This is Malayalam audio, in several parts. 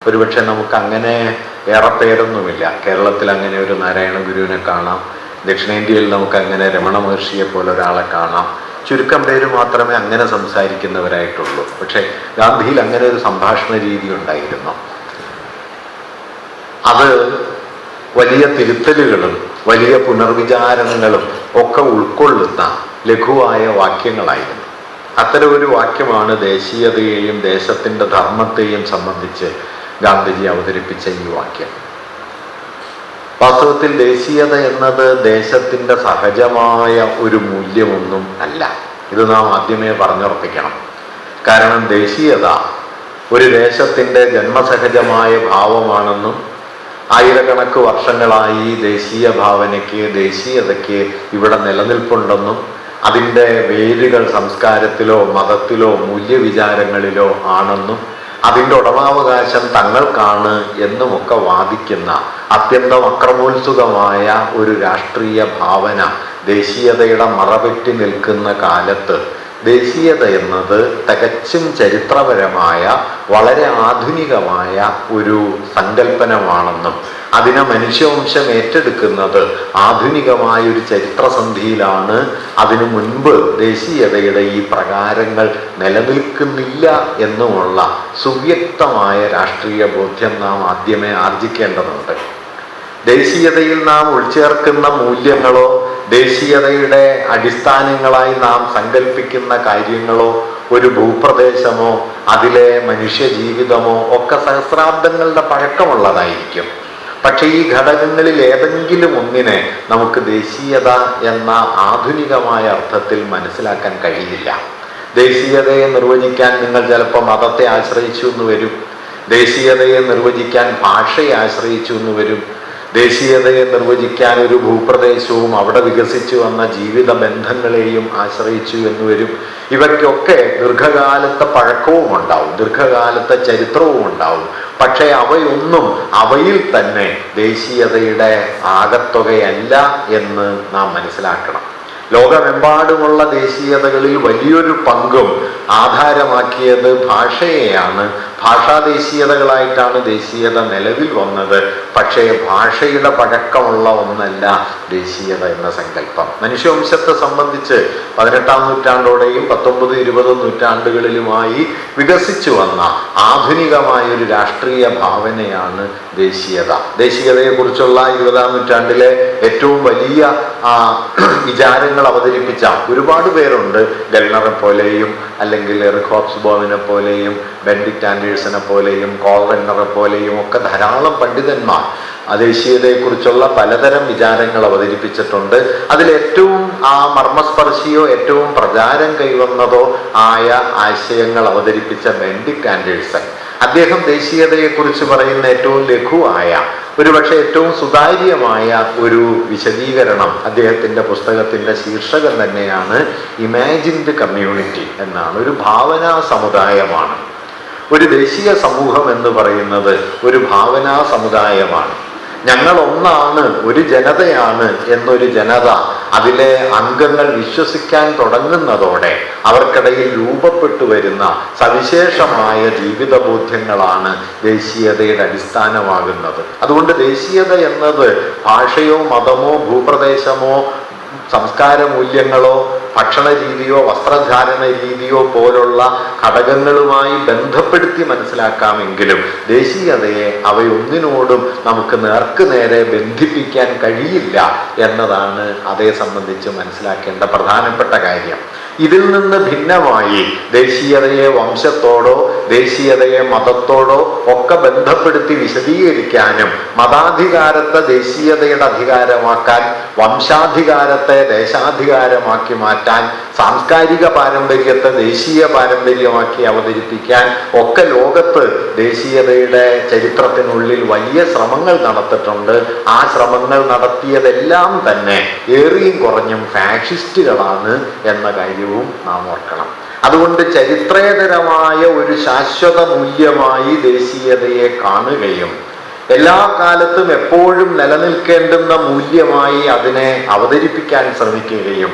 ഒരുപക്ഷെ നമുക്ക് അങ്ങനെ ഏറെ പേരൊന്നുമില്ല. കേരളത്തിൽ അങ്ങനെ ഒരു നാരായണ ഗുരുവിനെ കാണാം, ദക്ഷിണേന്ത്യയിൽ നമുക്ക് അങ്ങനെ രമണ മഹർഷിയെ പോലെ ഒരാളെ കാണാം. ചുരുക്കം പേര് മാത്രമേ അങ്ങനെ സംസാരിക്കുന്നവരായിട്ടുള്ളൂ. പക്ഷെ ഗാന്ധിയിൽ അങ്ങനെ ഒരു സംഭാഷണ രീതി ഉണ്ടായിരുന്നു. അത് വലിയ തിരുത്തലുകളും വലിയ പുനർവിചാരണങ്ങളും ഒക്കെ ഉൾക്കൊള്ളുന്ന ലഘുവായ വാക്യങ്ങളായിരുന്നു. അത്തരം ഒരു വാക്യമാണ് ദേശീയതയെയും ദേശത്തിൻ്റെ ധർമ്മത്തെയും സംബന്ധിച്ച് ഗാന്ധിജി അവതരിപ്പിച്ച ഈ വാക്യം. വാസ്തവത്തിൽ ദേശീയത എന്നത് ദേശത്തിൻ്റെ സഹജമായ ഒരു മൂല്യമൊന്നും അല്ല. ഇത് നാം ആദ്യമേ പറഞ്ഞുറപ്പിക്കണം. കാരണം ദേശീയത ഒരു ദേശത്തിൻ്റെ ജന്മസഹജമായ ഭാവമാണെന്നും ആയിരക്കണക്ക് വർഷങ്ങളായി ദേശീയ ഭാവനയ്ക്ക് ദേശീയതയ്ക്ക് ഇവിടെ നിലനിൽപ്പുണ്ടെന്നും അതിൻ്റെ വേരുകൾ സംസ്കാരത്തിലോ മതത്തിലോ മൂല്യവിചാരങ്ങളിലോ ആണെന്നും അതിൻ്റെ ഉടമാവകാശം തങ്ങൾക്കാണ് എന്നുമൊക്കെ വാദിക്കുന്ന അത്യന്തം അക്രമോത്സുകമായ ഒരു രാഷ്ട്രീയ ഭാവന ദേശീയതയുടെ മറപറ്റി നിൽക്കുന്ന കാലത്ത് ദേശീയത എന്നത് തികച്ചും ചരിത്രപരമായ വളരെ ആധുനികമായ ഒരു സങ്കല്പനമാണെന്നും അതിനെ മനുഷ്യവംശം ഏറ്റെടുക്കുന്നത് ആധുനികമായ ഒരു ചരിത്രസന്ധിയിലാണ്. അതിനു മുൻപ് ദേശീയതയുടെ ഈ പ്രകാരങ്ങൾ നിലനിൽക്കുന്നില്ല എന്നുമുള്ള സുവ്യക്തമായ രാഷ്ട്രീയ ബോധ്യം നാം ആദ്യമേ ആർജിക്കേണ്ടതുണ്ട്. ദേശീയതയിൽ നാം ഉൾച്ചേർക്കുന്ന മൂല്യങ്ങളോ ദേശീയതയുടെ അടിസ്ഥാനങ്ങളായി നാം സങ്കല്പിക്കുന്ന കാര്യങ്ങളോ ഒരു ഭൂപ്രദേശമോ അതിലെ മനുഷ്യജീവിതമോ ഒക്കെ സഹസ്രാബ്ദങ്ങളുടെ പഴക്കമുള്ളതായിരിക്കും. പക്ഷെ ഈ ഘടകങ്ങളിൽ ഏതെങ്കിലും ഒന്നിനെ നമുക്ക് ദേശീയത എന്ന ആധുനികമായ അർത്ഥത്തിൽ മനസ്സിലാക്കാൻ കഴിയില്ല. ദേശീയതയെ നിർവചിക്കാൻ നിങ്ങൾ ചിലപ്പോൾ മതത്തെ ആശ്രയിച്ചു എന്ന് വരും, ദേശീയതയെ നിർവചിക്കാൻ ഭാഷയെ ആശ്രയിച്ചു എന്ന് വരും, ദേശീയതയെ നിർവചിക്കാൻ ഒരു ഭൂപ്രദേശവും അവിടെ വികസിച്ചു വന്ന ജീവിത ബന്ധങ്ങളെയും ആശ്രയിച്ചു എന്ന് വരും. ഇവയ്ക്കൊക്കെ ദീർഘകാലത്തെ പഴക്കവും ഉണ്ടാവും, ദീർഘകാലത്തെ ചരിത്രവും ഉണ്ടാവും. പക്ഷേ അവയൊന്നും അവയിൽ തന്നെ ദേശീയതയുടെ ആകത്തുകയല്ല എന്ന് നാം മനസ്സിലാക്കണം. ലോകമെമ്പാടുമുള്ള ദേശീയതകളിൽ വലിയൊരു പങ്കും ആധാരമാക്കിയത് ഭാഷയെയാണ്. ഭാഷാ ദേശീയതകളായിട്ടാണ് ദേശീയത നിലവിൽ വന്നത്. പക്ഷേ ഭാഷയുടെ പഴക്കമുള്ള ഒന്നല്ല ദേശീയത എന്ന സങ്കല്പം. മനുഷ്യവംശത്തെ സംബന്ധിച്ച് 18-ാം നൂറ്റാണ്ടോടെയും 19-20 നൂറ്റാണ്ടുകളിലുമായി വികസിച്ചു വന്ന ആധുനികമായൊരു രാഷ്ട്രീയ ഭാവനയാണ് ദേശീയത. ദേശീയതയെക്കുറിച്ചുള്ള 20-ാം നൂറ്റാണ്ടിലെ ഏറ്റവും വലിയ വിചാരങ്ങൾ അവതരിപ്പിച്ച ഒരുപാട് പേരുണ്ട്. ഗൽനറെ പോലെയും അല്ലെങ്കിൽ എറിക് ഹോബ്സ്ബോമിനെ പോലെയും ബെനഡിക്റ്റ് ആൻഡേഴ്സനെ പോലെയും കോൾറെന്നറെ പോലെയും ഒക്കെ ധാരാളം പണ്ഡിതന്മാർ ദേശീയതയെക്കുറിച്ചുള്ള പലതരം വിചാരങ്ങൾ അവതരിപ്പിച്ചിട്ടുണ്ട്. അതിലേറ്റവും മർമ്മസ്പർശിയോ ഏറ്റവും പ്രചാരം കൈവന്നതോ ആയ ആശയങ്ങൾ അവതരിപ്പിച്ച ബെനഡിക്റ്റ് ആൻഡേഴ്സൺ. അദ്ദേഹം ദേശീയതയെക്കുറിച്ച് പറയുന്ന ഏറ്റവും ലഘുവായ ഒരുപക്ഷെ ഏറ്റവും സുതാര്യമായ ഒരു വിശദീകരണം അദ്ദേഹത്തിൻ്റെ പുസ്തകത്തിൻ്റെ ശീർഷകം തന്നെയാണ് ഇമാജിൻഡ് കമ്മ്യൂണിറ്റി എന്നാണ്. ഒരു ഭാവനാ സമുദായമാണ്. ഒരു ദേശീയ സമൂഹം എന്ന് പറയുന്നത് ഒരു ഭാവനാ സമുദായമാണ്. ഞങ്ങൾ ഒന്നാണ്, ഒരു ജനതയാണ് എന്നൊരു ജനത അതിലെ അംഗങ്ങൾ വിശ്വസിക്കാൻ തുടങ്ങുന്നതോടെ അവർക്കിടയിൽ രൂപപ്പെട്ടു വരുന്ന സവിശേഷമായ ജീവിതബോധ്യങ്ങളാണ് ദേശീയതയുടെ അടിസ്ഥാനമാകുന്നത്. അതുകൊണ്ട് ദേശീയത എന്നത് ഭാഷയോ മതമോ ഭൂപ്രദേശമോ സംസ്കാര മൂല്യങ്ങളോ ഭക്ഷണ രീതിയോ വസ്ത്രധാരണ രീതിയോ പോലുള്ള ഘടകങ്ങളുമായി ബന്ധപ്പെടുത്തി മനസ്സിലാക്കാമെങ്കിലും ദേശീയതയെ അവയൊന്നിനോടും നമുക്ക് നേർക്കുനേരെ ബന്ധിപ്പിക്കാൻ കഴിയില്ല എന്നതാണ് അതേ സംബന്ധിച്ച് മനസ്സിലാക്കേണ്ട പ്രധാനപ്പെട്ട കാര്യം. ഇതിൽ നിന്ന് ഭിന്നമായി ദേശീയതയെ വംശത്തോടോ ദേശീയതയെ മതത്തോടോ ഒക്കെ ബന്ധപ്പെടുത്തി വിശദീകരിക്കാനും മതാധികാരത്തെ ദേശീയതയുടെ അധികാരമാക്കാൻ വംശാധികാരത്തെ ദേശാധികാരമാക്കി മാറ്റാൻ സാംസ്കാരിക പാരമ്പര്യത്തെ ദേശീയ പാരമ്പര്യമാക്കി അവതരിപ്പിക്കാൻ ഒക്കെ ലോകത്ത് ദേശീയതയുടെ ചരിത്രത്തിനുള്ളിൽ വലിയ ശ്രമങ്ങൾ നടത്തിയിട്ടുണ്ട്. ആ ശ്രമങ്ങൾ നടത്തിയതെല്ലാം തന്നെ ഏറിയും കുറഞ്ഞും ഫാഷിസ്റ്റുകളാണ് എന്ന കാര്യവും നാം ഓർക്കണം. അതുകൊണ്ട് ചരിത്രേതരമായ ഒരു ശാശ്വത മൂല്യമായി ദേശീയതയെ കാണുകയും എല്ലാ കാലത്തും എപ്പോഴും നിലനിൽക്കേണ്ടുന്ന മൂല്യമായി അതിനെ അവതരിപ്പിക്കാൻ ശ്രമിക്കുകയും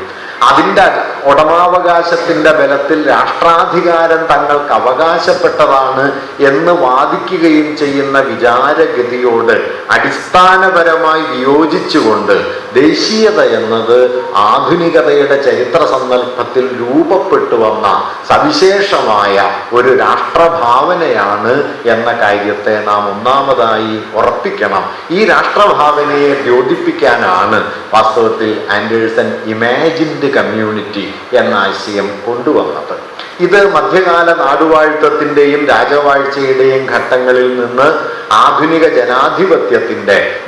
അതിൻ്റെ ഉടമാവകാശത്തിൻ്റെ ബലത്തിൽ രാഷ്ട്രാധികാരം തങ്ങൾക്ക് അവകാശപ്പെട്ടതാണ് എന്ന് വാദിക്കുകയും ചെയ്യുന്ന വിചാരഗതിയോട് അടിസ്ഥാനപരമായി വിയോജിച്ചുകൊണ്ട് ദേശീയത എന്നത് ആധുനികതയുടെ ചരിത്ര സന്ദർഭത്തിൽ രൂപപ്പെട്ടു വന്ന സവിശേഷമായ ഒരു രാഷ്ട്രഭാവനയാണ് എന്ന കാര്യത്തെ നാം ഒന്നാമതായി ഉറപ്പിക്കണം. ഈ രാഷ്ട്രഭാവനയെ ദ്യോതിപ്പിക്കാനാണ് വാസ്തവത്തിൽ ആൻഡേഴ്സൺ ഇമാജിൻഡ് കമ്മ്യൂണിറ്റി എന്ന ആശയം കൊണ്ടുവന്നത്. ഇത് മധ്യകാല നാടുവാഴ്ത്തത്തിൻ്റെയും രാജവാഴ്ചയുടെയും ഘട്ടങ്ങളിൽ നിന്ന് ആധുനിക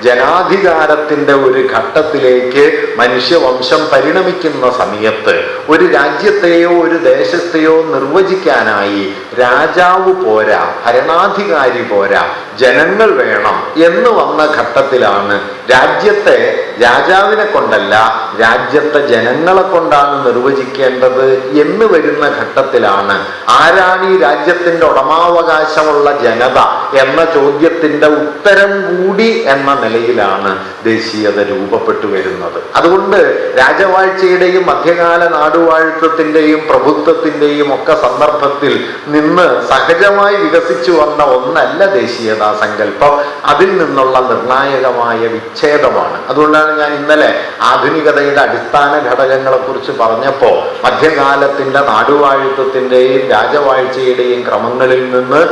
ജനാധികാരത്തിൻ്റെ ഒരു ഘട്ടത്തിലേക്ക് മനുഷ്യവംശം പരിണമിക്കുന്ന സമയത്ത് ഒരു രാജ്യത്തെയോ ഒരു ദേശത്തെയോ നിർവചിക്കാനായി രാജാവ് പോരാ, ഭരണാധികാരി പോരാ, ജനങ്ങൾ വേണം എന്ന് വന്ന ഘട്ടത്തിലാണ് രാജ്യത്തെ രാജാവിനെ കൊണ്ടല്ല രാജ്യത്തെ ജനങ്ങളെ കൊണ്ടാണ് നിർവചിക്കേണ്ടത് എന്ന് വരുന്ന ഘട്ടത്തിലാണ് ആരാണ് ഈ രാജ്യത്തിൻ്റെ ഉടമാവകാശമുള്ള ജനത എന്ന ചോദ്യത്തിൻ്റെ ഉത്തരം കൂടി എന്ന നിലയിലാണ് ദേശീയത രൂപപ്പെട്ടു വരുന്നത്. അതുകൊണ്ട് രാജവാഴ്ചയുടെയും മധ്യകാല നാടുവാഴ്ത്തത്തിൻ്റെയും പ്രഭുത്വത്തിൻ്റെയും ഒക്കെ സന്ദർഭത്തിൽ നിന്ന് സഹജമായി വികസിച്ചു വന്ന ഒന്നല്ല ദേശീയതാ സങ്കല്പം. അതിൽ നിന്നുള്ള നിർണായകമായ വിച്ഛേദമാണ്. അതുകൊണ്ടാണ് ഞാൻ ഇന്നലെ ആധുനികതയുടെ അടിസ്ഥാന ഘടകങ്ങളെ കുറിച്ച് പറഞ്ഞപ്പോൾ മധ്യകാലത്തിൻ്റെ നാടുവാഴ്ത്തത്തിൻ്റെയും രാജവാഴ്ചയുടെയും ക്രമങ്ങളിൽ നിന്ന്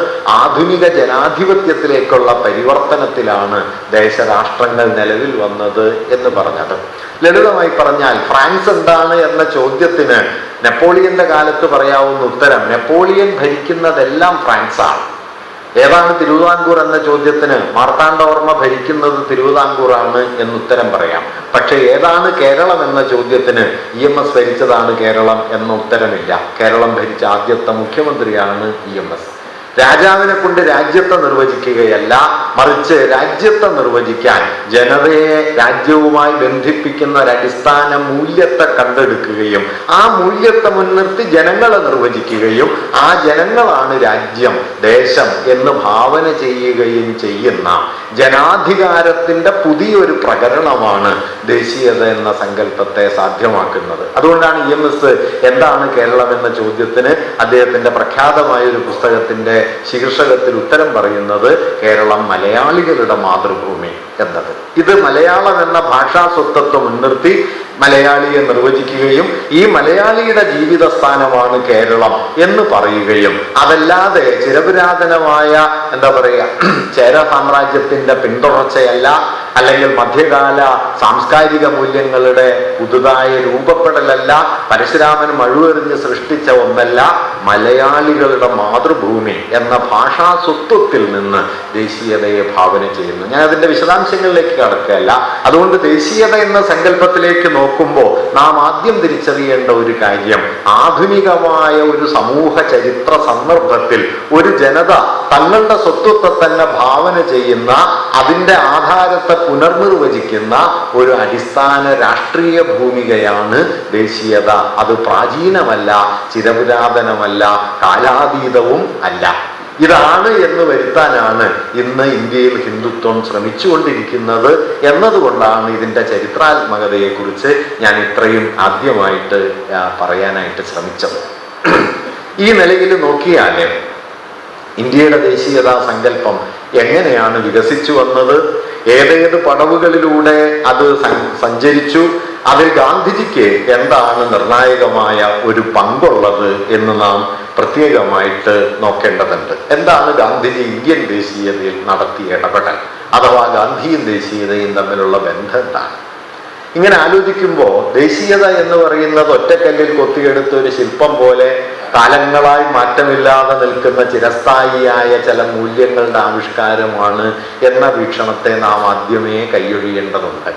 ആധുനിക ജനാധിപത്യത്തിലേക്കുള്ള പരിവർത്തനത്തിലാണ് ദേശരാഷ്ട്രങ്ങൾ നിലവിൽ വന്നത് എന്ന് പറഞ്ഞത്. ലളിതമായി പറഞ്ഞാൽ ഫ്രാൻസ് എന്താണ് എന്ന ചോദ്യത്തിന് നെപ്പോളിയന്റെ കാലത്ത് പറയാവുന്ന ഉത്തരം നെപ്പോളിയൻ ഭരിക്കുന്നതെല്ലാം ഫ്രാൻസാണ്. ഏതാണ് തിരുവിതാംകൂർ എന്ന ചോദ്യത്തിന് മാർത്താണ്ഡവർമ്മ ഭരിക്കുന്നത് തിരുവിതാംകൂറാണ് എന്നുത്തരം പറയാം. പക്ഷെ ഏതാണ് കേരളം എന്ന ചോദ്യത്തിന് EMS ഭരിച്ചതാണ് കേരളം എന്ന ഉത്തരമില്ല. കേരളം ഭരിച്ച ആദ്യത്തെ മുഖ്യമന്ത്രിയാണ് EMS. രാജാവിനെ കൊണ്ട് രാജ്യത്തെ നിർവചിക്കുകയല്ല, മറിച്ച് രാജ്യത്തെ നിർവചിക്കാൻ ജനതയെ രാജ്യവുമായി ബന്ധിപ്പിക്കുന്ന ഒരടിസ്ഥാന മൂല്യത്തെ കണ്ടെടുക്കുകയും ആ മൂല്യത്തെ മുൻനിർത്തി ജനങ്ങളെ നിർവചിക്കുകയും ആ ജനങ്ങളാണ് രാജ്യം, ദേശം എന്ന് ഭാവന ചെയ്യുകയും ചെയ്യുന്ന ജനാധികാരത്തിൻ്റെ പുതിയൊരു പ്രകരണമാണ് ദേശീയത എന്ന സങ്കല്പത്തെ സാധ്യമാക്കുന്നത്. അതുകൊണ്ടാണ് EMS എന്താണ് കേരളം എന്ന ചോദ്യത്തിന് അദ്ദേഹത്തിൻ്റെ പ്രഖ്യാതമായ ഒരു പുസ്തകത്തിൻ്റെ ശീർഷകത്തിൽ ഉത്തരം പറയുന്നത് കേരളം മലയാളികളുടെ മാതൃഭൂമി എന്നത്. ഇത് മലയാളം എന്ന ഭാഷാ സ്വത്വത്തെ മുൻനിർത്തി മലയാളിയെ നിർവചിക്കുകയും ഈ മലയാളിയുടെ ജീവിത സ്ഥാനമാണ് കേരളം എന്ന് പറയുകയും അതല്ലാതെ ചിരപുരാതനമായ ചേര സാമ്രാജ്യത്തിന്റെ പിന്തുടർച്ചയല്ല, അല്ലെങ്കിൽ മധ്യകാല സാംസ്കാരിക മൂല്യങ്ങളുടെ പുതുതായ രൂപപ്പെടലല്ല, പരശുരാമൻ മഴുവെറിഞ്ഞ് സൃഷ്ടിച്ച ഒന്നല്ല, മലയാളികളുടെ മാതൃഭൂമി എന്ന ഭാഷാ സ്വത്വത്തിൽ നിന്ന് ദേശീയതയെ ഭാവന ചെയ്യുന്നു. ഞാൻ അതിന്റെ വിശദാംശങ്ങളിലേക്ക് കടക്കുകയല്ല. അതുകൊണ്ട് ദേശീയത എന്ന സങ്കല്പത്തിലേക്ക് നോക്കുമ്പോൾ നാം ആദ്യം തിരിച്ചറിയേണ്ട ഒരു കാര്യം, ആധുനികമായ ഒരു സമൂഹ ചരിത്ര സന്ദർഭത്തിൽ ഒരു ജനത തങ്ങളുടെ സ്വത്വത്തെ തന്നെ ഭാവന ചെയ്യുന്ന, അതിൻ്റെ ആധാരത്തെ പുനർനിർവചിക്കുന്ന ഒരു അടിസ്ഥാന രാഷ്ട്രീയ ഭൂമികയാണ് ദേശീയത. അത് പ്രാചീനമല്ല, ചിരപുരാതനമല്ല, കാലാതീതവും അല്ല. ഇതാണ് എന്ന് വരുത്താനാണ് ഇന്ന് ഇന്ത്യയിൽ ഹിന്ദുത്വം ശ്രമിച്ചുകൊണ്ടിരിക്കുന്നത് എന്നതുകൊണ്ടാണ് ഇതിൻ്റെ ചരിത്രാത്മകതയെക്കുറിച്ച് ഞാൻ ഇത്രയും ആദ്യമായിട്ട് പറയാനായിട്ട് ശ്രമിച്ചത്. ഈ നിലയിൽ നോക്കിയാൽ ഇന്ത്യയുടെ ദേശീയതാ സങ്കല്പം എങ്ങനെയാണ് വികസിച്ചു വന്നത്, ഏതേത് പടവുകളിലൂടെ അത് സഞ്ചരിച്ചു, അതിൽ ഗാന്ധിജിക്ക് എന്താണ് നിർണായകമായ ഒരു പങ്കുള്ളത് എന്ന് നാം പ്രത്യേകമായിട്ട് നോക്കേണ്ടതുണ്ട്. എന്താണ് ഗാന്ധിജി ഇന്ത്യൻ ദേശീയതയിൽ നടത്തിയ ഇടപെടൽ, അഥവാ ഗാന്ധിയും ദേശീയതയും തമ്മിലുള്ള ബന്ധം എന്താണ്? ഇങ്ങനെ ആലോചിക്കുമ്പോൾ ദേശീയത എന്ന് പറയുന്നത് ഒറ്റക്കല്ലിൽ കൊത്തിയെടുത്ത ഒരു ശില്പം പോലെ കാലങ്ങളായി മാറ്റമില്ലാതെ നിൽക്കുന്ന ചിരസ്ഥായിയായ ചില മൂല്യങ്ങളുടെ ആവിഷ്കാരമാണ് എന്ന വീക്ഷണത്തെ നാം ആദ്യമേ കൈയൊഴിയേണ്ടതുണ്ട്.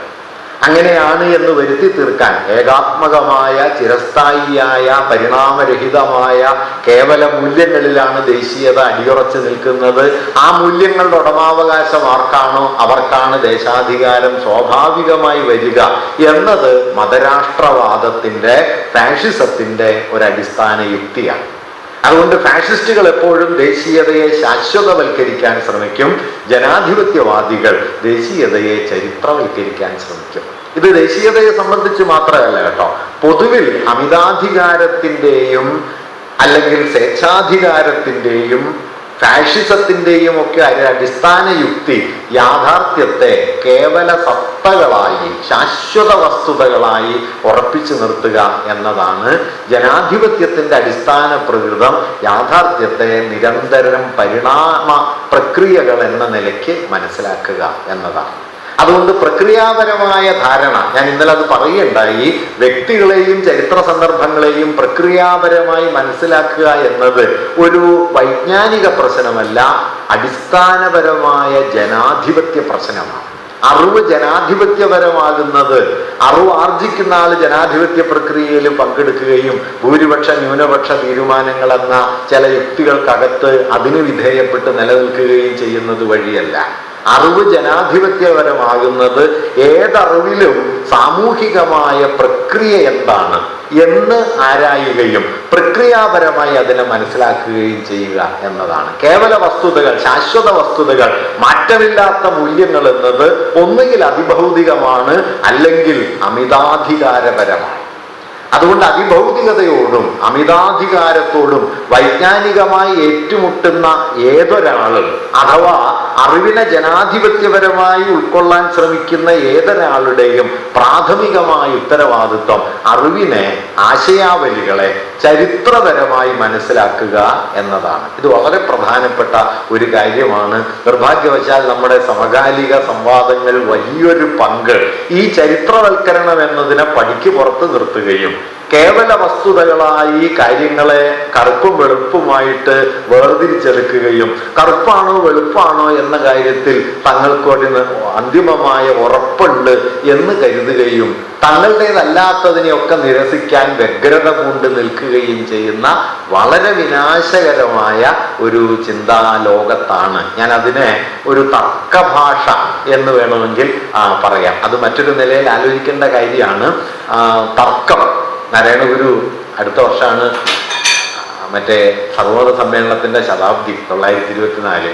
അങ്ങനെയാണ് എന്ന് വരുത്തി തീർക്കാൻ ഏകാത്മകമായ, ചിരസ്ഥായിയായ, പരിണാമരഹിതമായ കേവല മൂല്യങ്ങളിലാണ് ദേശീയത അടിയുറച്ചു നിൽക്കുന്നത്. ആ മൂല്യങ്ങളുടെ ഉടമാവകാശം ആർക്കാണോ അവർക്കാണ് ദേശാധികാരം സ്വാഭാവികമായി വരിക എന്നത് മതരാഷ്ട്രവാദത്തിൻ്റെ, ഫാഷിസത്തിൻ്റെ ഒരടിസ്ഥാന യുക്തിയാണ്. അതുകൊണ്ട് ഫാഷിസ്റ്റുകൾ എപ്പോഴും ദേശീയതയെ ശാശ്വതവൽക്കരിക്കാൻ ശ്രമിക്കും, ജനാധിപത്യവാദികൾ ദേശീയതയെ ചരിത്രവൽക്കരിക്കാൻ ശ്രമിക്കും. ഇത് ദേശീയതയെ സംബന്ധിച്ച് മാത്രമല്ല കേട്ടോ, പൊതുവിൽ അമിതാധികാരത്തിന്റെയും അല്ലെങ്കിൽ സ്വേച്ഛാധികാരത്തിന്റെയും ഫാഷിസത്തിന്റെയും ഒക്കെ അടിസ്ഥാന യുക്തി യാഥാർത്ഥ്യത്തെ കേവല സത്തകളായി, ശാശ്വത വസ്തുതകളായി ഉറപ്പിച്ചു നിർത്തുക എന്നതാണ്. ജനാധിപത്യത്തിന്റെ അടിസ്ഥാന പ്രകൃതം യാഥാർത്ഥ്യത്തെ നിരന്തരം പരിണാമ പ്രക്രിയകൾ എന്ന നിലയ്ക്ക് മനസ്സിലാക്കുക എന്നതാണ്. അതുകൊണ്ട് പ്രക്രിയാപരമായ ധാരണ, ഞാൻ ഇന്നലെ അത് പറയുകയുണ്ടായി, വ്യക്തികളെയും ചരിത്ര സന്ദർഭങ്ങളെയും പ്രക്രിയാപരമായി മനസ്സിലാക്കുക എന്നത് ഒരു വൈജ്ഞാനിക പ്രശ്നമല്ല, അടിസ്ഥാനപരമായ ജനാധിപത്യ പ്രശ്നമാണ്. അറിവ് ജനാധിപത്യപരമാകുന്നത്, അറിവ് ആർജിക്കുന്ന ആൾ ജനാധിപത്യ പ്രക്രിയയിൽ പങ്കെടുക്കുകയും ഭൂരിപക്ഷ ന്യൂനപക്ഷ തീരുമാനങ്ങൾ എന്ന ചില യുക്തികൾക്കകത്ത് അതിന് വിധേയപ്പെട്ട് നിലനിൽക്കുകയും ചെയ്യുന്നത് വഴിയല്ല. അറിവ് ജനാധിപത്യപരമാകുന്നത് ഏതറിവിലും സാമൂഹികമായ പ്രക്രിയ എന്താണ് എന്ന് ആരായുകയും പ്രക്രിയാപരമായി അതിനെ മനസ്സിലാക്കുകയും ചെയ്യുക എന്നതാണ്. കേവല വസ്തുതകൾ, ശാശ്വത വസ്തുതകൾ, മാറ്റമില്ലാത്ത മൂല്യങ്ങൾ എന്നത് ഒന്നുകിൽ അതിഭൗതികമാണ്, അല്ലെങ്കിൽ അമിതാധികാരപരമാണ്. അതുകൊണ്ട് അതിഭൗതികതയോടും അമിതാധികാരത്തോടും വൈജ്ഞാനികമായി ഏറ്റുമുട്ടുന്ന ഏതൊരാളും, അഥവാ അറിവിനെ ജനാധിപത്യപരമായി ഉൾക്കൊള്ളാൻ ശ്രമിക്കുന്ന ഏതൊരാളുടെയും പ്രാഥമികമായ ഉത്തരവാദിത്വം അറിവിനെ, ആശയാവലികളെ ചരിത്രപരമായി മനസ്സിലാക്കുക എന്നതാണ്. ഇത് വളരെ പ്രധാനപ്പെട്ട ഒരു കാര്യമാണ്. നിർഭാഗ്യവശാൽ നമ്മുടെ സമകാലിക സംവാദങ്ങൾ വലിയൊരു പങ്ക് ഈ ചരിത്രവൽക്കരണം എന്നതിനെ പടിക്ക് പുറത്ത് നിർത്തുകയും കേവല വസ്തുതകളായി കാര്യങ്ങളെ കറുപ്പും വെളുപ്പുമായിട്ട് വേർതിരിച്ചെടുക്കുകയും കറുപ്പാണോ വെളുപ്പാണോ എന്ന കാര്യത്തിൽ തങ്ങൾക്കൊരു അന്തിമമായ ഉറപ്പുണ്ട് എന്ന് കരുതുകയും തങ്ങളുടേതല്ലാത്തതിനെയൊക്കെ നിരസിക്കാൻ വ്യഗ്രത കൊണ്ട് നിൽക്കുകയും ചെയ്യുന്ന വളരെ വിനാശകരമായ ഒരു ചിന്താലോകത്താണ്. ഞാൻ അതിനെ ഒരു തർക്കഭാഷ എന്ന് വേണമെങ്കിൽ പറയാം. അത് മറ്റൊരു നിലയിൽ ആലോചിക്കേണ്ട കാര്യമാണ്. തർക്കം, നാരായണ ഗുരു അടുത്ത വർഷമാണ് മറ്റേ സർവമത സമ്മേളനത്തിന്റെ ശതാബ്ദി, 924.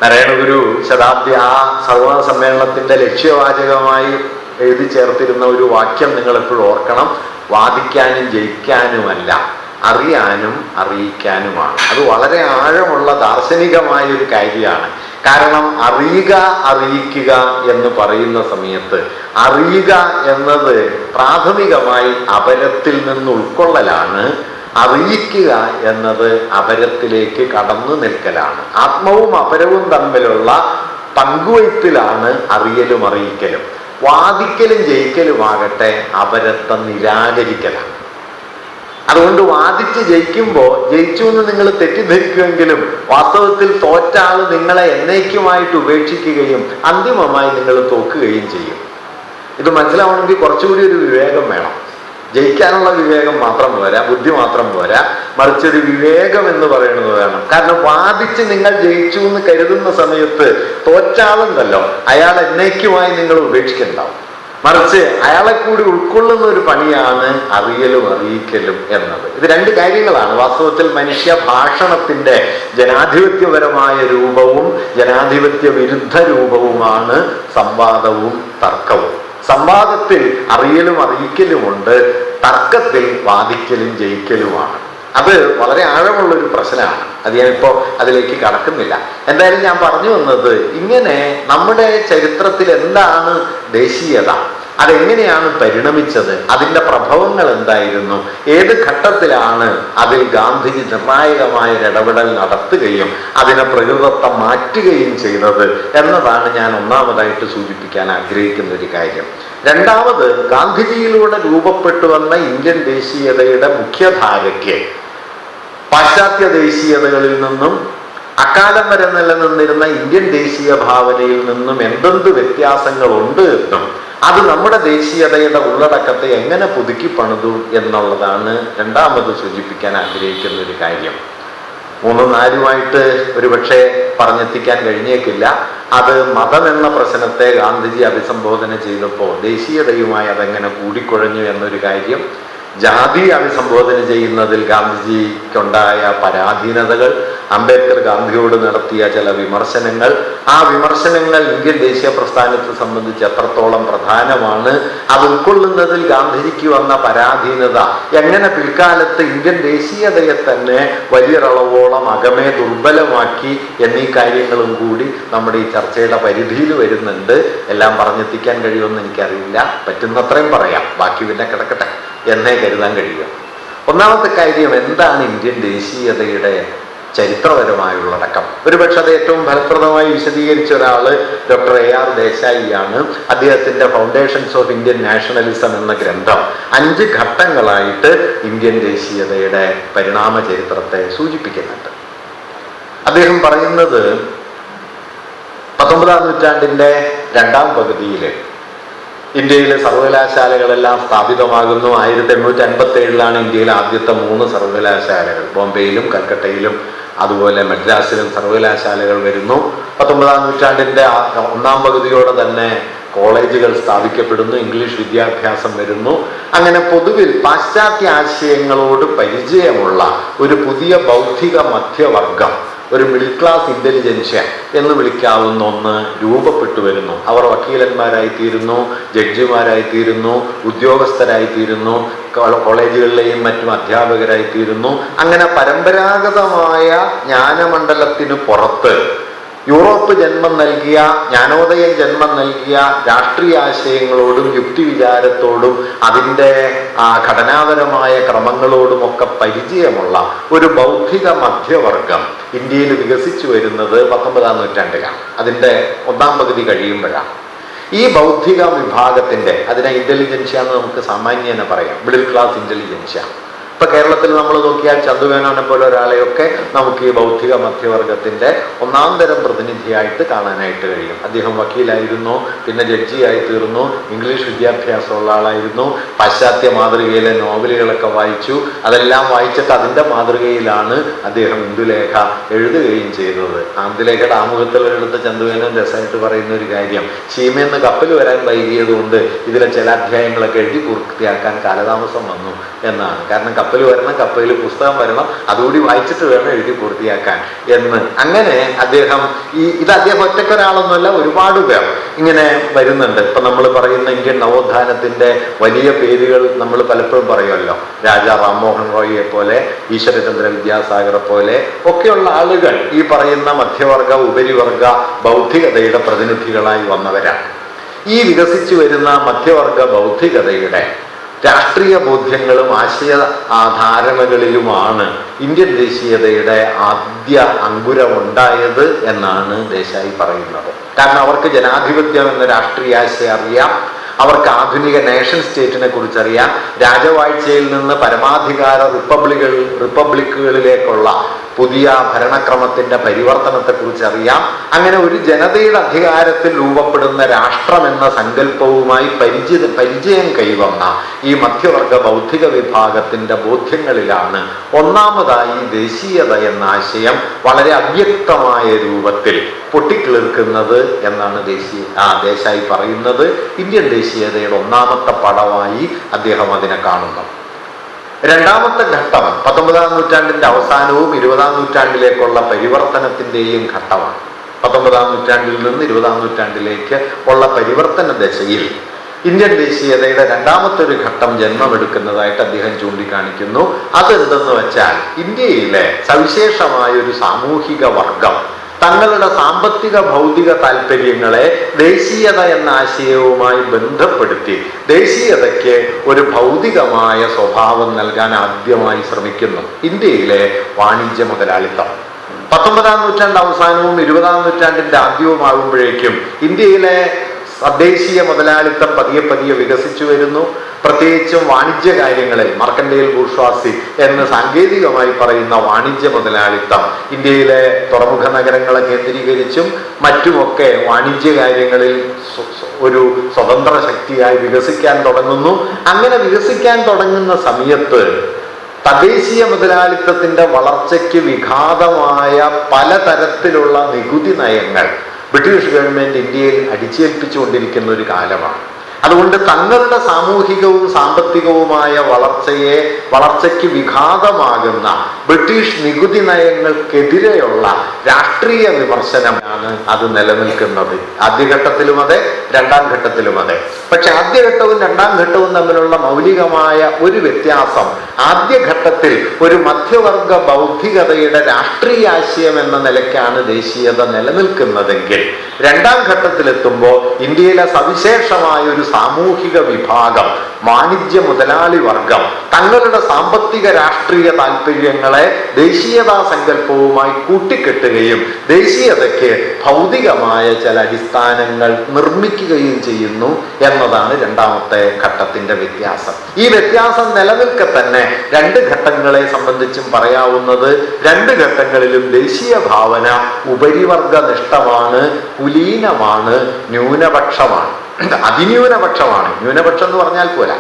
നാരായണ ഗുരു ശതാബ്ദി, ആ സർവമത സമ്മേളനത്തിന്റെ ലക്ഷ്യവാചകമായി എഴുതി ചേർത്തിരുന്ന ഒരു വാക്യം നിങ്ങൾ എപ്പോഴും ഓർക്കണം: വാദിക്കാനും ജയിക്കാനുമല്ല, അറിയാനും അറിയിക്കാനുമാണ്. അത് വളരെ ആഴമുള്ള ദാർശനികമായ ഒരു കാര്യമാണ്. കാരണം അറിയുക, അറിയിക്കുക എന്ന് പറയുന്ന സമയത്ത് അറിയുക എന്നത് പ്രാഥമികമായി അപരത്തിൽ നിന്ന് ഉൾക്കൊള്ളലാണ്, അറിയിക്കുക എന്നത് അപരത്തിലേക്ക് കടന്നു നിൽക്കലാണ്. ആത്മവും അപരവും തമ്മിലുള്ള പങ്കുവയ്പ്പിലാണ് അറിയലും അറിയിക്കലും. വാദിക്കലും ജയിക്കലുമാകട്ടെ അപരത്തെ നിരാകരിക്കലാണ്. അതുകൊണ്ട് വാദിച്ച് ജയിക്കുമ്പോൾ ജയിച്ചു എന്ന് നിങ്ങൾ തെറ്റിദ്ധരിക്കുമെങ്കിലും വാസ്തവത്തിൽ തോറ്റ ആള് നിങ്ങളെ എന്നേക്കുമായിട്ട് ഉപേക്ഷിക്കുകയും അന്തിമമായി നിങ്ങൾ തോക്കുകയും ചെയ്യും. ഇത് മനസ്സിലാവണമെങ്കിൽ കുറച്ചുകൂടി ഒരു വിവേകം വേണം. ജയിക്കാനുള്ള വിവേകം മാത്രം പോരാ, ബുദ്ധി മാത്രം പോരാ, മറിച്ചൊരു വിവേകം എന്ന് പറയുന്നത് വേണം. കാരണം വാദിച്ച് നിങ്ങൾ ജയിച്ചു എന്ന് കരുതുന്ന സമയത്ത് തോറ്റാളുണ്ടല്ലോ, അയാൾ എന്നേക്കുമായി നിങ്ങൾ ഉപേക്ഷിക്കുന്നുണ്ടാവും. മറിച്ച് അയാളെ കൂടി ഉൾക്കൊള്ളുന്ന ഒരു പണിയാണ് അറിയലും അറിയിക്കലും എന്നത്. ഇത് രണ്ട് കാര്യങ്ങളാണ്. വാസ്തവത്തിൽ മനുഷ്യ ഭാഷണത്തിന്റെ ജനാധിപത്യപരമായ രൂപവും ജനാധിപത്യ വിരുദ്ധ രൂപവുമാണ് സംവാദവും തർക്കവും. സംവാദത്തിൽ അറിയലും അറിയിക്കലുമുണ്ട്, തർക്കത്തിൽ വാദിക്കലും ജയിക്കലുമാണ്. അത് വളരെ ആഴമുള്ളൊരു പ്രശ്നമാണ്. അത് ഞാനിപ്പോ അതിലേക്ക് കടക്കുന്നില്ല. എന്തായാലും ഞാൻ പറഞ്ഞു വന്നത്, ഇങ്ങനെ നമ്മുടെ ചരിത്രത്തിൽ എന്താണ് ദേശീയത, അതെങ്ങനെയാണ് പരിണമിച്ചത്, അതിൻ്റെ പ്രഭവങ്ങൾ എന്തായിരുന്നു, ഏത് ഘട്ടത്തിലാണ് അതിൽ ഗാന്ധിജി നിർണായകമായ ഇടപെടൽ നടത്തുകയും അതിനെ പ്രകൃതത്തെ മാറ്റുകയും ചെയ്തത് എന്നതാണ് ഞാൻ ഒന്നാമതായിട്ട് സൂചിപ്പിക്കാൻ ആഗ്രഹിക്കുന്ന ഒരു കാര്യം. രണ്ടാമത്, ഗാന്ധിജിയിലൂടെ രൂപപ്പെട്ടു വന്ന ഇന്ത്യൻ ദേശീയതയുടെ മുഖ്യധാരയ്ക്ക് പാശ്ചാത്യ ദേശീയതകളിൽ നിന്നും അക്കാലം വരെ നിലനിന്നിരുന്ന ഇന്ത്യൻ ദേശീയ ഭാവനയിൽ നിന്നും എന്തെന്ത് വ്യത്യാസങ്ങളുണ്ട് എന്നും അത് നമ്മുടെ ദേശീയതയുടെ ഉള്ളടക്കത്തെ എങ്ങനെ പുതുക്കി പണിതു എന്നുള്ളതാണ് രണ്ടാമത് സൂചിപ്പിക്കാൻ ആഗ്രഹിക്കുന്ന ഒരു കാര്യം. 3-4 ഒരുപക്ഷെ പറഞ്ഞെത്തിക്കാൻ കഴിഞ്ഞേക്കില്ല. അത് മതം എന്ന പ്രശ്നത്തെ ഗാന്ധിജി അഭിസംബോധന ചെയ്തപ്പോൾ ദേശീയതയുമായി അതെങ്ങനെ കൂടിക്കുഴഞ്ഞു എന്നൊരു കാര്യം, ജാതി അഭിസംബോധന ചെയ്യുന്നതിൽ ഗാന്ധിജിക്കുണ്ടായ പരാധീനതകൾ, അംബേദ്കർ ഗാന്ധിയോട് നടത്തിയ ചില വിമർശനങ്ങൾ, ആ വിമർശനങ്ങൾ ഇന്ത്യൻ ദേശീയ പ്രസ്ഥാനത്തെ സംബന്ധിച്ച് എത്രത്തോളം പ്രധാനമാണ്, അത് ഉൾക്കൊള്ളുന്നതിൽ ഗാന്ധിജിക്ക് വന്ന പരാധീനത എങ്ങനെ പിൽക്കാലത്ത് ഇന്ത്യൻ ദേശീയതയെ തന്നെ വലിയൊരളവോളം അകമേ ദുർബലമാക്കി എന്നീ കാര്യങ്ങളും കൂടി നമ്മുടെ ഈ ചർച്ചയുടെ പരിധിയിൽ വരുന്നുണ്ട്. എല്ലാം പറഞ്ഞെത്തിക്കാൻ കഴിയുമെന്ന് എനിക്കറിയില്ല, പറ്റുന്നത്രയും പറയാം, ബാക്കി പിന്നെ കിടക്കട്ടെ എന്നേ കരുതാൻ കഴിയും. ഒന്നാമത്തെ കാര്യം, എന്താണ് ഇന്ത്യൻ ദേശീയതയുടെ ചരിത്രപരമായുള്ളടക്കം? ഒരുപക്ഷെ അത് ഏറ്റവും ഫലപ്രദമായി വിശദീകരിച്ച ഒരാള് ഡോക്ടർ AR ദേശായിയാണ്. അദ്ദേഹത്തിന്റെ ഫൗണ്ടേഷൻസ് ഓഫ് ഇന്ത്യൻ നാഷണലിസം എന്ന ഗ്രന്ഥം 5 ഘട്ടങ്ങളായിട്ട് ഇന്ത്യൻ ദേശീയതയുടെ പരിണാമ ചരിത്രത്തെ സൂചിപ്പിക്കുന്നുണ്ട്. അദ്ദേഹം പറയുന്നത് 19ാം നൂറ്റാണ്ടിന്റെ 2ാം പകുതിയിൽ ഇന്ത്യയിലെ സർവകലാശാലകളെല്ലാം സ്ഥാപിതമാകുന്നു. 1857 ഇന്ത്യയിലെ ആദ്യത്തെ 3 സർവകലാശാലകൾ, ബോംബെയിലും കൽക്കട്ടയിലും അതുപോലെ മദ്രാസിലും സർവകലാശാലകൾ വരുന്നു. 19ാം നൂറ്റാണ്ടിന്റെ 1ാം പകുതിയോടെ തന്നെ കോളേജുകൾ സ്ഥാപിക്കപ്പെടുന്നു, ഇംഗ്ലീഷ് വിദ്യാഭ്യാസം വരുന്നു. അങ്ങനെ പൊതുവിൽ പാശ്ചാത്യ ആശയങ്ങളോട് പരിചയമുള്ള ഒരു പുതിയ ബൗദ്ധിക മധ്യവർഗം, ഒരു മിഡിൽ ക്ലാസ് ഇന്റലിജൻഷ്യ എന്ന് വിളിക്കാവുന്ന ഒന്ന് രൂപപ്പെട്ടു വരുന്നു. അവർ വക്കീലന്മാരായിത്തീരുന്നു, ജഡ്ജിമാരായിത്തീരുന്നു, ഉദ്യോഗസ്ഥരായിത്തീരുന്നു, കോളേജുകളിലെയും മറ്റും അധ്യാപകരായിത്തീരുന്നു. അങ്ങനെ പരമ്പരാഗതമായ ജ്ഞാനമണ്ഡലത്തിന് പുറത്ത് യൂറോപ്പ് ജന്മം നൽകിയ, ജ്ഞാനോദയം ജന്മം നൽകിയ രാഷ്ട്രീയ ആശയങ്ങളോടും യുക്തിവിചാരത്തോടും അതിൻ്റെ ഘടനാപരമായ ക്രമങ്ങളോടുമൊക്കെ പരിചയമുള്ള ഒരു ബൗദ്ധിക മധ്യവർഗം ഇന്ത്യയിൽ വികസിച്ചു വരുന്നത് 19ാം നൂറ്റാണ്ടിലാണ്. അതിൻ്റെ 1ാം പകുതി കഴിയുമ്പോഴാണ്. ഈ ബൗദ്ധിക വിഭാഗത്തിൻ്റെ, അതിനെ ഇന്റലിജൻഷ്യ എന്ന് നമുക്ക് സാമാന്യേന പറയാം, മിഡിൽ ക്ലാസ് ഇന്റലിജൻഷ്യ. ഇപ്പൊ കേരളത്തിൽ നമ്മൾ നോക്കിയാൽ ചന്തുമേനോനെ പോലെ ഒരാളെയൊക്കെ നമുക്ക് ഈ ബൗദ്ധിക മധ്യവർഗത്തിന്റെ 1ാം തരം പ്രതിനിധിയായിട്ട് കാണാനായിട്ട് കഴിയും. അദ്ദേഹം വക്കീലായിരുന്നു, പിന്നെ ജഡ്ജിയായി തീർന്നു, ഇംഗ്ലീഷ് വിദ്യാഭ്യാസമുള്ള ആളായിരുന്നു, പാശ്ചാത്യ മാതൃകയിലെ നോവലുകളൊക്കെ വായിച്ചു. അതെല്ലാം വായിച്ചിട്ട് അതിൻ്റെ മാതൃകയിലാണ് അദ്ദേഹം ഇന്ദുലേഖ എഴുതുകയും ചെയ്തത്. ഇന്ദുലേഖയുടെ ആമുഖത്തിൽ എടുത്ത ചന്തുമേനോൻ രസമായിട്ട് പറയുന്ന ഒരു കാര്യം, ചീമേന്ന് കപ്പൽ വരാൻ വൈകിയത് കൊണ്ട് ഇതിലെ ചില അധ്യായങ്ങളൊക്കെ എഴുതി പൂർത്തിയാക്കാൻ കാലതാമസം വന്നു എന്നാണ്. കാരണം കപ്പൽ വരണം, കപ്പലിൽ പുസ്തകം വരണം, അതുകൂടി വായിച്ചിട്ട് വേണം എഴുതി പൂർത്തിയാക്കാൻ എന്ന്. അങ്ങനെ അദ്ദേഹം ഇത് അദ്ദേഹം ഒറ്റക്കൊരാളൊന്നുമല്ല, ഒരുപാട് പേർ ഇങ്ങനെ വരുന്നുണ്ട്. ഇപ്പൊ നമ്മൾ പറയുന്ന ഇന്ത്യൻ നവോത്ഥാനത്തിന്റെ വലിയ പേരുകൾ നമ്മൾ പലപ്പോഴും പറയുമല്ലോ, രാജാ റാംമോഹൻ റോയിയെ പോലെ, ഈശ്വരചന്ദ്ര വിദ്യാസാഗറെ പോലെ ഒക്കെയുള്ള ആളുകൾ ഈ പറയുന്ന മധ്യവർഗ ഉപരിവർഗ ബൗദ്ധികതയുടെ പ്രതിനിധികളായി വന്നവരാണ്. ഈ വികസിച്ചു വരുന്ന മധ്യവർഗ ബൗദ്ധികതയുടെ രാഷ്ട്രീയ ബോധ്യങ്ങളും ആശയ ധാരണകളിലുമാണ് ഇന്ത്യൻ ദേശീയതയുടെ ആദ്യ അങ്കുരമുണ്ടായത് എന്നാണ് ദേശായി പറയുന്നത്. കാരണം അവർക്ക് ജനാധിപത്യം എന്ന രാഷ്ട്രീയ ആശയം അറിയാം, അവർക്ക് ആധുനിക നേഷൻ സ്റ്റേറ്റിനെ കുറിച്ചറിയാം, രാജവാഴ്ചയിൽ നിന്ന് പരമാധികാര റിപ്പബ്ലിക്കുകളിലേക്കുള്ള പുതിയ ഭരണക്രമത്തിന്റെ പരിവർത്തനത്തെക്കുറിച്ച് അറിയാം. അങ്ങനെ ഒരു ജനതയുടെ അധികാരത്തിൽ രൂപപ്പെടുന്ന രാഷ്ട്രം എന്ന സങ്കല്പവുമായി പരിചയം കൈവന്ന ഈ മധ്യവർഗ ബൗദ്ധിക വിഭാഗത്തിന്റെ ബോധ്യങ്ങളിലാണ് ഒന്നാമതായി ദേശീയത എന്ന ആശയം വളരെ അവ്യക്തമായ രൂപത്തിൽ പൊട്ടിക്കിളിർക്കുന്നത് എന്നാണ് ദേശായി പറയുന്നത്. ഇന്ത്യൻ ദേശീയതയുടെ 1ാമത്തെ പടവായി അദ്ദേഹം അതിനെ കാണുന്നു. 2ാമത്തെ ഘട്ടം 19ാം നൂറ്റാണ്ടിന്റെ അവസാനവും 20ാം നൂറ്റാണ്ടിലേക്കുള്ള പരിവർത്തനത്തിന്റെയും ഘട്ടമാണ്. 19ാം നൂറ്റാണ്ടിൽ നിന്ന് 20ാം നൂറ്റാണ്ടിലേക്ക് ഉള്ള പരിവർത്തന ദശയിൽ ഇന്ത്യൻ ദേശീയതയുടെ 2ാമത്തെ ഒരു ഘട്ടം ജന്മമെടുക്കുന്നതായിട്ട് അദ്ദേഹം ചൂണ്ടിക്കാണിക്കുന്നു. അതെന്തെന്ന് വെച്ചാൽ, ഇന്ത്യയിലെ സവിശേഷമായ ഒരു സാമൂഹിക വർഗം തങ്ങളുടെ സാമ്പത്തിക ഭൗതിക താല്പര്യങ്ങളെ ദേശീയത എന്ന ആശയവുമായി ബന്ധപ്പെടുത്തി ദേശീയതയ്ക്ക് ഒരു ഭൗതികമായ സ്വഭാവം നൽകാൻ ആദ്യമായി ശ്രമിക്കുന്നു. ഇന്ത്യയിലെ വാണിജ്യ മുതലാളിത്തം 19ാം നൂറ്റാണ്ട് അവസാനവും 20ാം നൂറ്റാണ്ടിന്റെ ആദ്യവുമാകുമ്പോഴേക്കും ഇന്ത്യയിലെ തദ്ദേശീയ മുതലാളിത്തം പതിയെ വികസിച്ചു വരുന്നു. പ്രത്യേകിച്ചും വാണിജ്യ കാര്യങ്ങളിൽ മർക്കന്റൈൽ ബൂർഷ്വാസി എന്ന് സാങ്കേതികമായി പറയുന്ന വാണിജ്യ മുതലാളിത്തം ഇന്ത്യയിലെ തുറമുഖ നഗരങ്ങളെ കേന്ദ്രീകരിച്ചും മറ്റുമൊക്കെ വാണിജ്യ കാര്യങ്ങളിൽ ഒരു സ്വതന്ത്ര ശക്തിയായി വികസിക്കാൻ തുടങ്ങുന്നു. അങ്ങനെ വികസിക്കാൻ തുടങ്ങുന്ന സമയത്ത് തദ്ദേശീയ മുതലാളിത്തത്തിന്റെ വളർച്ചയ്ക്ക് വിഘാതമായ പലതരത്തിലുള്ള നികുതി നയങ്ങൾ ബ്രിട്ടീഷ് ഗവൺമെന്റ് ഇന്ത്യയിൽ അടിച്ചേൽപ്പിച്ചുകൊണ്ടിരിക്കുന്ന ഒരു കാലമാണ്. അതുകൊണ്ട് തങ്ങളുടെ സാമൂഹികവും സാമ്പത്തികവുമായ വളർച്ചയ്ക്ക് വിഘാതമാകുന്ന ബ്രിട്ടീഷ് നികുതി നയങ്ങൾക്കെതിരെയുള്ള രാഷ്ട്രീയ വിമർശനമാണ് അത് നിലനിൽക്കുന്നത്. ആദ്യഘട്ടത്തിലും അതെ, രണ്ടാം ഘട്ടത്തിലും അതെ. പക്ഷെ ആദ്യഘട്ടവും രണ്ടാം ഘട്ടവും തമ്മിലുള്ള മൗലികമായ ഒരു വ്യത്യാസം, ആദ്യഘട്ടത്തിൽ ഒരു മധ്യവർഗ ബൗദ്ധികതയുടെ രാഷ്ട്രീയ ആശയം എന്ന നിലയ്ക്കാണ് ദേശീയത നിലനിൽക്കുന്നതെങ്കിൽ, രണ്ടാം ഘട്ടത്തിലെത്തുമ്പോൾ ഇന്ത്യയിലെ സവിശേഷമായ ഒരു സാമൂഹിക വിഭാഗം, വാണിജ്യ മുതലാളി വർഗം, തങ്ങളുടെ സാമ്പത്തിക രാഷ്ട്രീയ താല്പര്യങ്ങളെ ദേശീയതാ സങ്കല്പവുമായി കൂട്ടിക്കെട്ടുകയും ദേശീയതയ്ക്ക് ഭൗതികമായ ചില അടിസ്ഥാനങ്ങൾ നിർമ്മിക്കുകയും ചെയ്യുന്നു എന്നതാണ് രണ്ടാമത്തെ ഘട്ടത്തിന്റെ വ്യത്യാസം. ഈ വ്യത്യാസം നിലനിൽക്കെ തന്നെ രണ്ട് ഘട്ടങ്ങളെ സംബന്ധിച്ചും പറയാവുന്നത്, രണ്ട് ഘട്ടങ്ങളിലും ദേശീയ ഭാവന ഉപരിവർഗനിഷ്ഠമാണ്, കുലീനമാണ്, ന്യൂനപക്ഷമാണ്, അതിന്യൂനപക്ഷമാണ്. ന്യൂനപക്ഷം എന്ന് പറഞ്ഞാൽ പോരാ,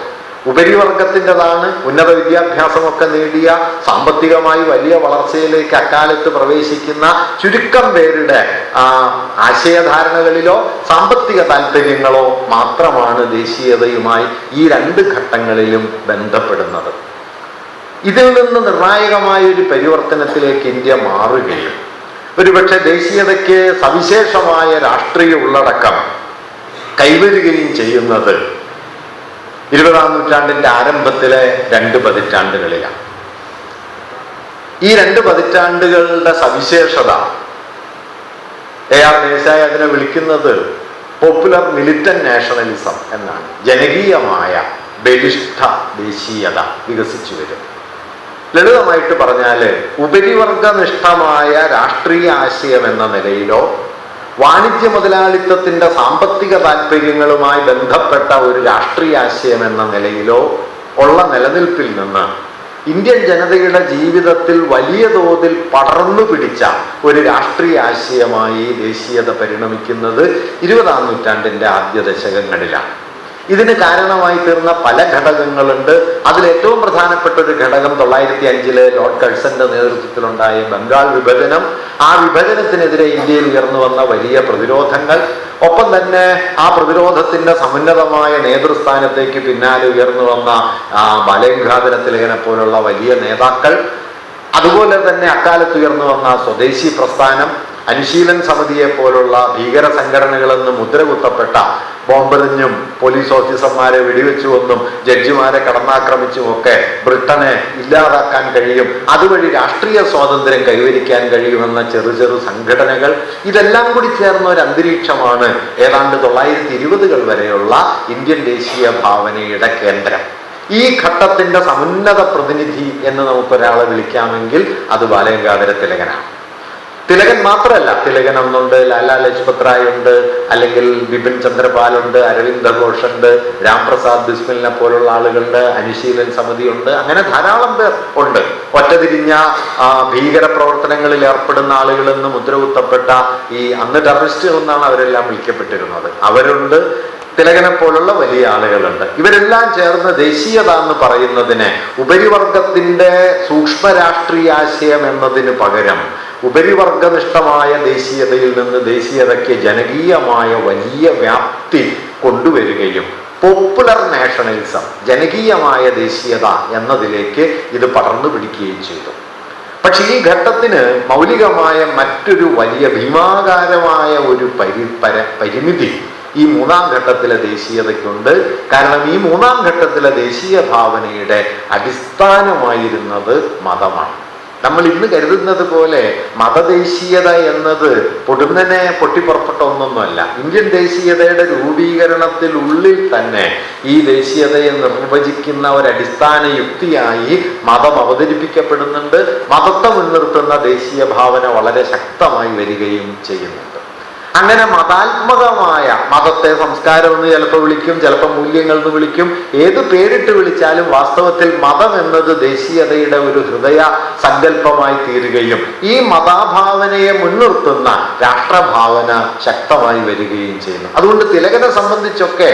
ഉപരിവർഗത്തിൻ്റെതാണ്. ഉന്നത വിദ്യാഭ്യാസമൊക്കെ നേടിയ, സാമ്പത്തികമായി വലിയ വളർച്ചയിലേക്ക് അക്കാലത്ത് പ്രവേശിക്കുന്ന ചുരുക്കം പേരുടെ ആശയധാരണകളിലോ സാമ്പത്തിക താല്പര്യങ്ങളോ മാത്രമാണ് ദേശീയതയുമായി ഈ രണ്ട് ഘട്ടങ്ങളിലും ബന്ധപ്പെടുന്നത്. ഇതിൽ നിന്ന് നിർണായകമായ ഒരു പരിവർത്തനത്തിലേക്ക് ഇന്ത്യ മാറുകയും ഒരുപക്ഷെ ദേശീയതയ്ക്ക് സവിശേഷമായ രാഷ്ട്രീയ ഉള്ളടക്കം കൈവരുകയും ചെയ്യുന്നത് 20ാം നൂറ്റാണ്ടിന്റെ ആരംഭത്തിലെ 2 പതിറ്റാണ്ടുകളിലാണ്. ഈ 2 പതിറ്റാണ്ടുകളുടെ സവിശേഷത, AR ദേശായി അതിനെ വിളിക്കുന്നത് പോപ്പുലർ മിലിറ്റന്റ് നാഷണലിസം എന്നാണ്. ജനകീയമായ ബലിഷ്ഠ ദേശീയത വികസിച്ചു വരും. ലളിതമായിട്ട് പറഞ്ഞാല് ഉപരിവർഗനിഷ്ഠമായ രാഷ്ട്രീയ ആശയം എന്ന നിലയിലോ വാണിജ്യ മുതലാളിത്തത്തിന്റെ സാമ്പത്തിക താല്പര്യങ്ങളുമായി ബന്ധപ്പെട്ട ഒരു രാഷ്ട്രീയ ആശയം എന്ന നിലയിലോ ഉള്ള നിലനിൽപ്പിൽ നിന്ന് ഇന്ത്യൻ ജനതയുടെ ജീവിതത്തിൽ വലിയ തോതിൽ പടർന്നു പിടിച്ച ഒരു രാഷ്ട്രീയ ആശയമായി ദേശീയത പരിണമിക്കുന്നത് 20ാം നൂറ്റാണ്ടിന്റെ ആദ്യ ദശകങ്ങളിലാണ്. ഇതിന് കാരണമായി തീർന്ന പല ഘടകങ്ങളുണ്ട്. അതിലേറ്റവും പ്രധാനപ്പെട്ട ഒരു ഘടകം 1905 ലോർഡ് കഴ്സന്റെ നേതൃത്വത്തിലുണ്ടായ ബംഗാൾ വിഭജനം. ആ വിഭജനത്തിനെതിരെ ഇന്ത്യയിൽ ഉയർന്നു വന്ന വലിയ പ്രതിരോധങ്ങൾ, ഒപ്പം തന്നെ ആ പ്രതിരോധത്തിന്റെ സമുന്നതമായ നേതൃസ്ഥാനത്തേക്ക് പിന്നാലെ ഉയർന്നു വന്ന ബാലഗംഗാധര തിലകനെ പോലുള്ള വലിയ നേതാക്കൾ, അതുപോലെ തന്നെ അക്കാലത്ത് ഉയർന്നു വന്ന സ്വദേശി പ്രസ്ഥാനം, അനുശീലൻ സമിതിയെ പോലുള്ള ഭീകര സംഘടനകളെന്ന് മുദ്രകുത്തപ്പെട്ട ബോംബെറിഞ്ഞും പോലീസ് ഓഫീസർമാരെ വെടിവെച്ചുകൊന്നും ജഡ്ജിമാരെ കടന്നാക്രമിച്ചുമൊക്കെ ബ്രിട്ടനെ ഇല്ലാതാക്കാൻ കഴിയും, അതുവഴി രാഷ്ട്രീയ സ്വാതന്ത്ര്യം കൈവരിക്കാൻ കഴിയുമെന്ന ചെറു സംഘടനകൾ, ഇതെല്ലാം കൂടി ചേർന്ന ഒരു അന്തരീക്ഷമാണ് ഏതാണ്ട് 1920കൾ വരെയുള്ള ഇന്ത്യൻ ദേശീയ ഭാവനയുടെ കേന്ദ്രം. ഈ ഘട്ടത്തിന്റെ സമുന്നത പ്രതിനിധി എന്ന് നമുക്കൊരാളെ വിളിക്കാമെങ്കിൽ അത് ബാലഗംഗാധര തിലകനാണ്. തിലകൻ മാത്രമല്ല, തിലകൻ ഒന്നുണ്ട്, ലാലാ ലജ്പത് റായ് ഉണ്ട്, അല്ലെങ്കിൽ ബിപിൻ ചന്ദ്രപാൽ ഉണ്ട്, അരവിന്ദ് ഘോഷ് ഉണ്ട്, രാംപ്രസാദ് ബിസ്മിലിനെ പോലുള്ള ആളുകളുണ്ട്, അനുശീലൻ സമിതി ഉണ്ട്, അങ്ങനെ ധാരാളം പേർ ഉണ്ട്. ഒറ്റതിരിഞ്ഞ ഭീകര പ്രവർത്തനങ്ങളിൽ ഏർപ്പെടുന്ന ആളുകളെന്ന് മുദ്രകുത്തപ്പെട്ട ഈ അന്ന് ടെററിസ്റ്റുകൾ എന്നാണ് അവരെല്ലാം വിളിക്കപ്പെട്ടിരുന്നത്, അവരുണ്ട്. തിലകനെ പോലുള്ള വലിയ ആളുകളുണ്ട്. ഇവരെല്ലാം ചേർന്ന് ദേശീയത എന്ന് പറയുന്നതിനെ ഉപരിവർഗത്തിന്റെ സൂക്ഷ്മ രാഷ്ട്രീയാശയം എന്നതിന് പകരം ഉപരിവർഗനിഷ്ഠമായ ദേശീയതയിൽ നിന്ന് ദേശീയതയ്ക്ക് ജനകീയമായ വലിയ വ്യാപ്തി കൊണ്ടുവരികയും പോപ്പുലർ നാഷണലിസം, ജനകീയമായ ദേശീയത എന്നതിലേക്ക് ഇത് പടർന്നു പിടിക്കുകയും ചെയ്തു. പക്ഷെ ഈ ഘട്ടത്തിന് മൗലികമായ മറ്റൊരു വലിയ ഭീമാകാരമായ ഒരു പരിമിതി ഈ 3ാം ഘട്ടത്തിലെ ദേശീയതയ്ക്കുണ്ട്. കാരണം ഈ 3ാം ഘട്ടത്തിലെ ദേശീയ ഭാവനയുടെ അടിസ്ഥാനമായിരുന്നത് മതമാണ്. നമ്മൾ ഇന്ന് കരുതുന്നത് പോലെ മതദേശീയത എന്നത് പൊടുന്നനെ പൊട്ടിപ്പുറപ്പെട്ട ഒന്നൊന്നുമല്ല. ഇന്ത്യൻ ദേശീയതയുടെ രൂപീകരണത്തിനുള്ളിൽ തന്നെ ഈ ദേശീയതയെ നിർവചിക്കുന്ന ഒരടിസ്ഥാന യുക്തിയായി മതം അവതരിപ്പിക്കപ്പെടുന്നുണ്ട്. മതത്തെ മുൻനിർത്തുന്ന ദേശീയ ഭാവന വളരെ ശക്തമായി വരികയും ചെയ്യുന്നുണ്ട്. അങ്ങനെ മതാത്മകമായ, മതത്തെ സംസ്കാരം എന്ന് ചിലപ്പോൾ വിളിക്കും, ചിലപ്പോൾ മൂല്യങ്ങൾ എന്ന് വിളിക്കും, ഏത് പേരിട്ട് വിളിച്ചാലും വാസ്തവത്തിൽ മതം എന്നത് ദേശീയതയുടെ ഒരു ഹൃദയ സങ്കല്പമായി തീരുകയും ഈ മതാഭാവനയെ മുൻനിർത്തുന്ന രാഷ്ട്രഭാവന ശക്തമായി വരികയും ചെയ്യുന്നു. അതുകൊണ്ട് തിലകനെ സംബന്ധിച്ചൊക്കെ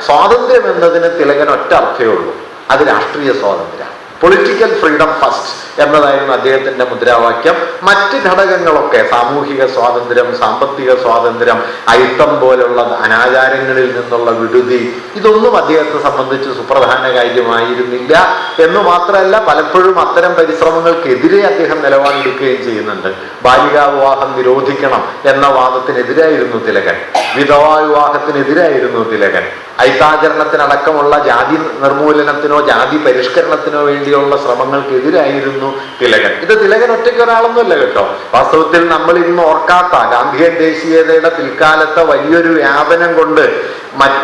സ്വാതന്ത്ര്യം എന്നതിന് തിലകൻ ഒറ്റ അർത്ഥമേ ഉള്ളൂ, അത് രാഷ്ട്രീയ സ്വാതന്ത്ര്യം. പൊളിറ്റിക്കൽ ഫ്രീഡം ഫസ്റ്റ് എന്നതായിരുന്നു അദ്ദേഹത്തിന്റെ മുദ്രാവാക്യം. മറ്റ് ഘടകങ്ങളൊക്കെ സാമൂഹിക സ്വാതന്ത്ര്യം, സാമ്പത്തിക സ്വാതന്ത്ര്യം, അയിത്തം പോലുള്ള അനാചാരങ്ങളിൽ നിന്നുള്ള വിടുതി, ഇതൊന്നും അദ്ദേഹത്തെ സംബന്ധിച്ച് സുപ്രധാന കാര്യമായിരുന്നില്ല എന്ന് മാത്രമല്ല പലപ്പോഴും അത്തരം പരിശ്രമങ്ങൾക്കെതിരെ അദ്ദേഹം നിലപാടെടുക്കുകയും ചെയ്യുന്നുണ്ട്. ബാലികാ വിവാഹം നിരോധിക്കണം എന്ന വാദത്തിനെതിരായിരുന്നു തിലകൻ, വിധവാ വിവാഹത്തിനെതിരായിരുന്നു തിലകൻ, ഐത്താചരണത്തിനടക്കമുള്ള ജാതി നിർമൂലനത്തിനോ ജാതി പരിഷ്കരണത്തിനോ വേണ്ടിയുള്ള ശ്രമങ്ങൾക്കെതിരായിരുന്നു തിലകൻ. ഇത് തിലകൻ ഒറ്റയ്ക്ക് ഒരാളൊന്നുമല്ല കേട്ടോ. വാസ്തവത്തിൽ നമ്മൾ ഇന്ന് ഓർക്കാത്ത ഗാന്ധിയൻ ദേശീയതയുടെ പിൽക്കാലത്തെ വലിയൊരു വ്യാപനം കൊണ്ട്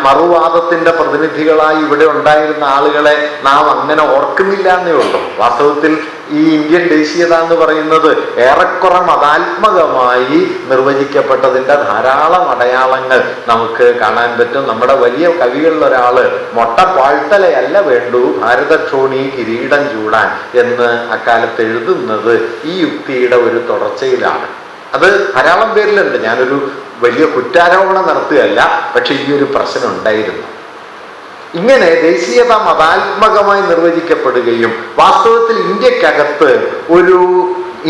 മറുവാദത്തിന്റെ പ്രതിനിധികളായി ഇവിടെ ഉണ്ടായിരുന്ന ആളുകളെ നാം അങ്ങനെ ഓർക്കുന്നില്ല എന്നേ ഉള്ളൂ. വാസ്തവത്തിൽ ഈ ഇന്ത്യൻ ദേശീയത എന്ന് പറയുന്നത് ഏറെക്കുറെ മതാത്മകമായി നിർവചിക്കപ്പെട്ടതിന്റെ ധാരാളം അടയാളങ്ങൾ നമുക്ക് കാണാൻ പറ്റും. നമ്മുടെ വലിയ കവികളിലൊരാള് മൊട്ട പാഴ്ത്തലയല്ല വേണ്ടു ഭാരതക്ഷോണി കിരീടം ചൂടാൻ എന്ന് അക്കാലത്ത് എഴുതുന്നത് ഈ യുക്തിയുടെ ഒരു തുടർച്ചയിലാണ്. അത് ധാരാളം പേരിലുണ്ട്. ഞാനൊരു വലിയ കുറ്റാരോപണം നടത്തുകയല്ല, പക്ഷെ ഈ ഒരു പ്രശ്നം ഉണ്ടായിരുന്നു. ഇങ്ങനെ ദേശീയത മതാത്മകമായി നിർവചിക്കപ്പെടുകയും വാസ്തവത്തിൽ ഇന്ത്യക്കകത്ത് ഒരു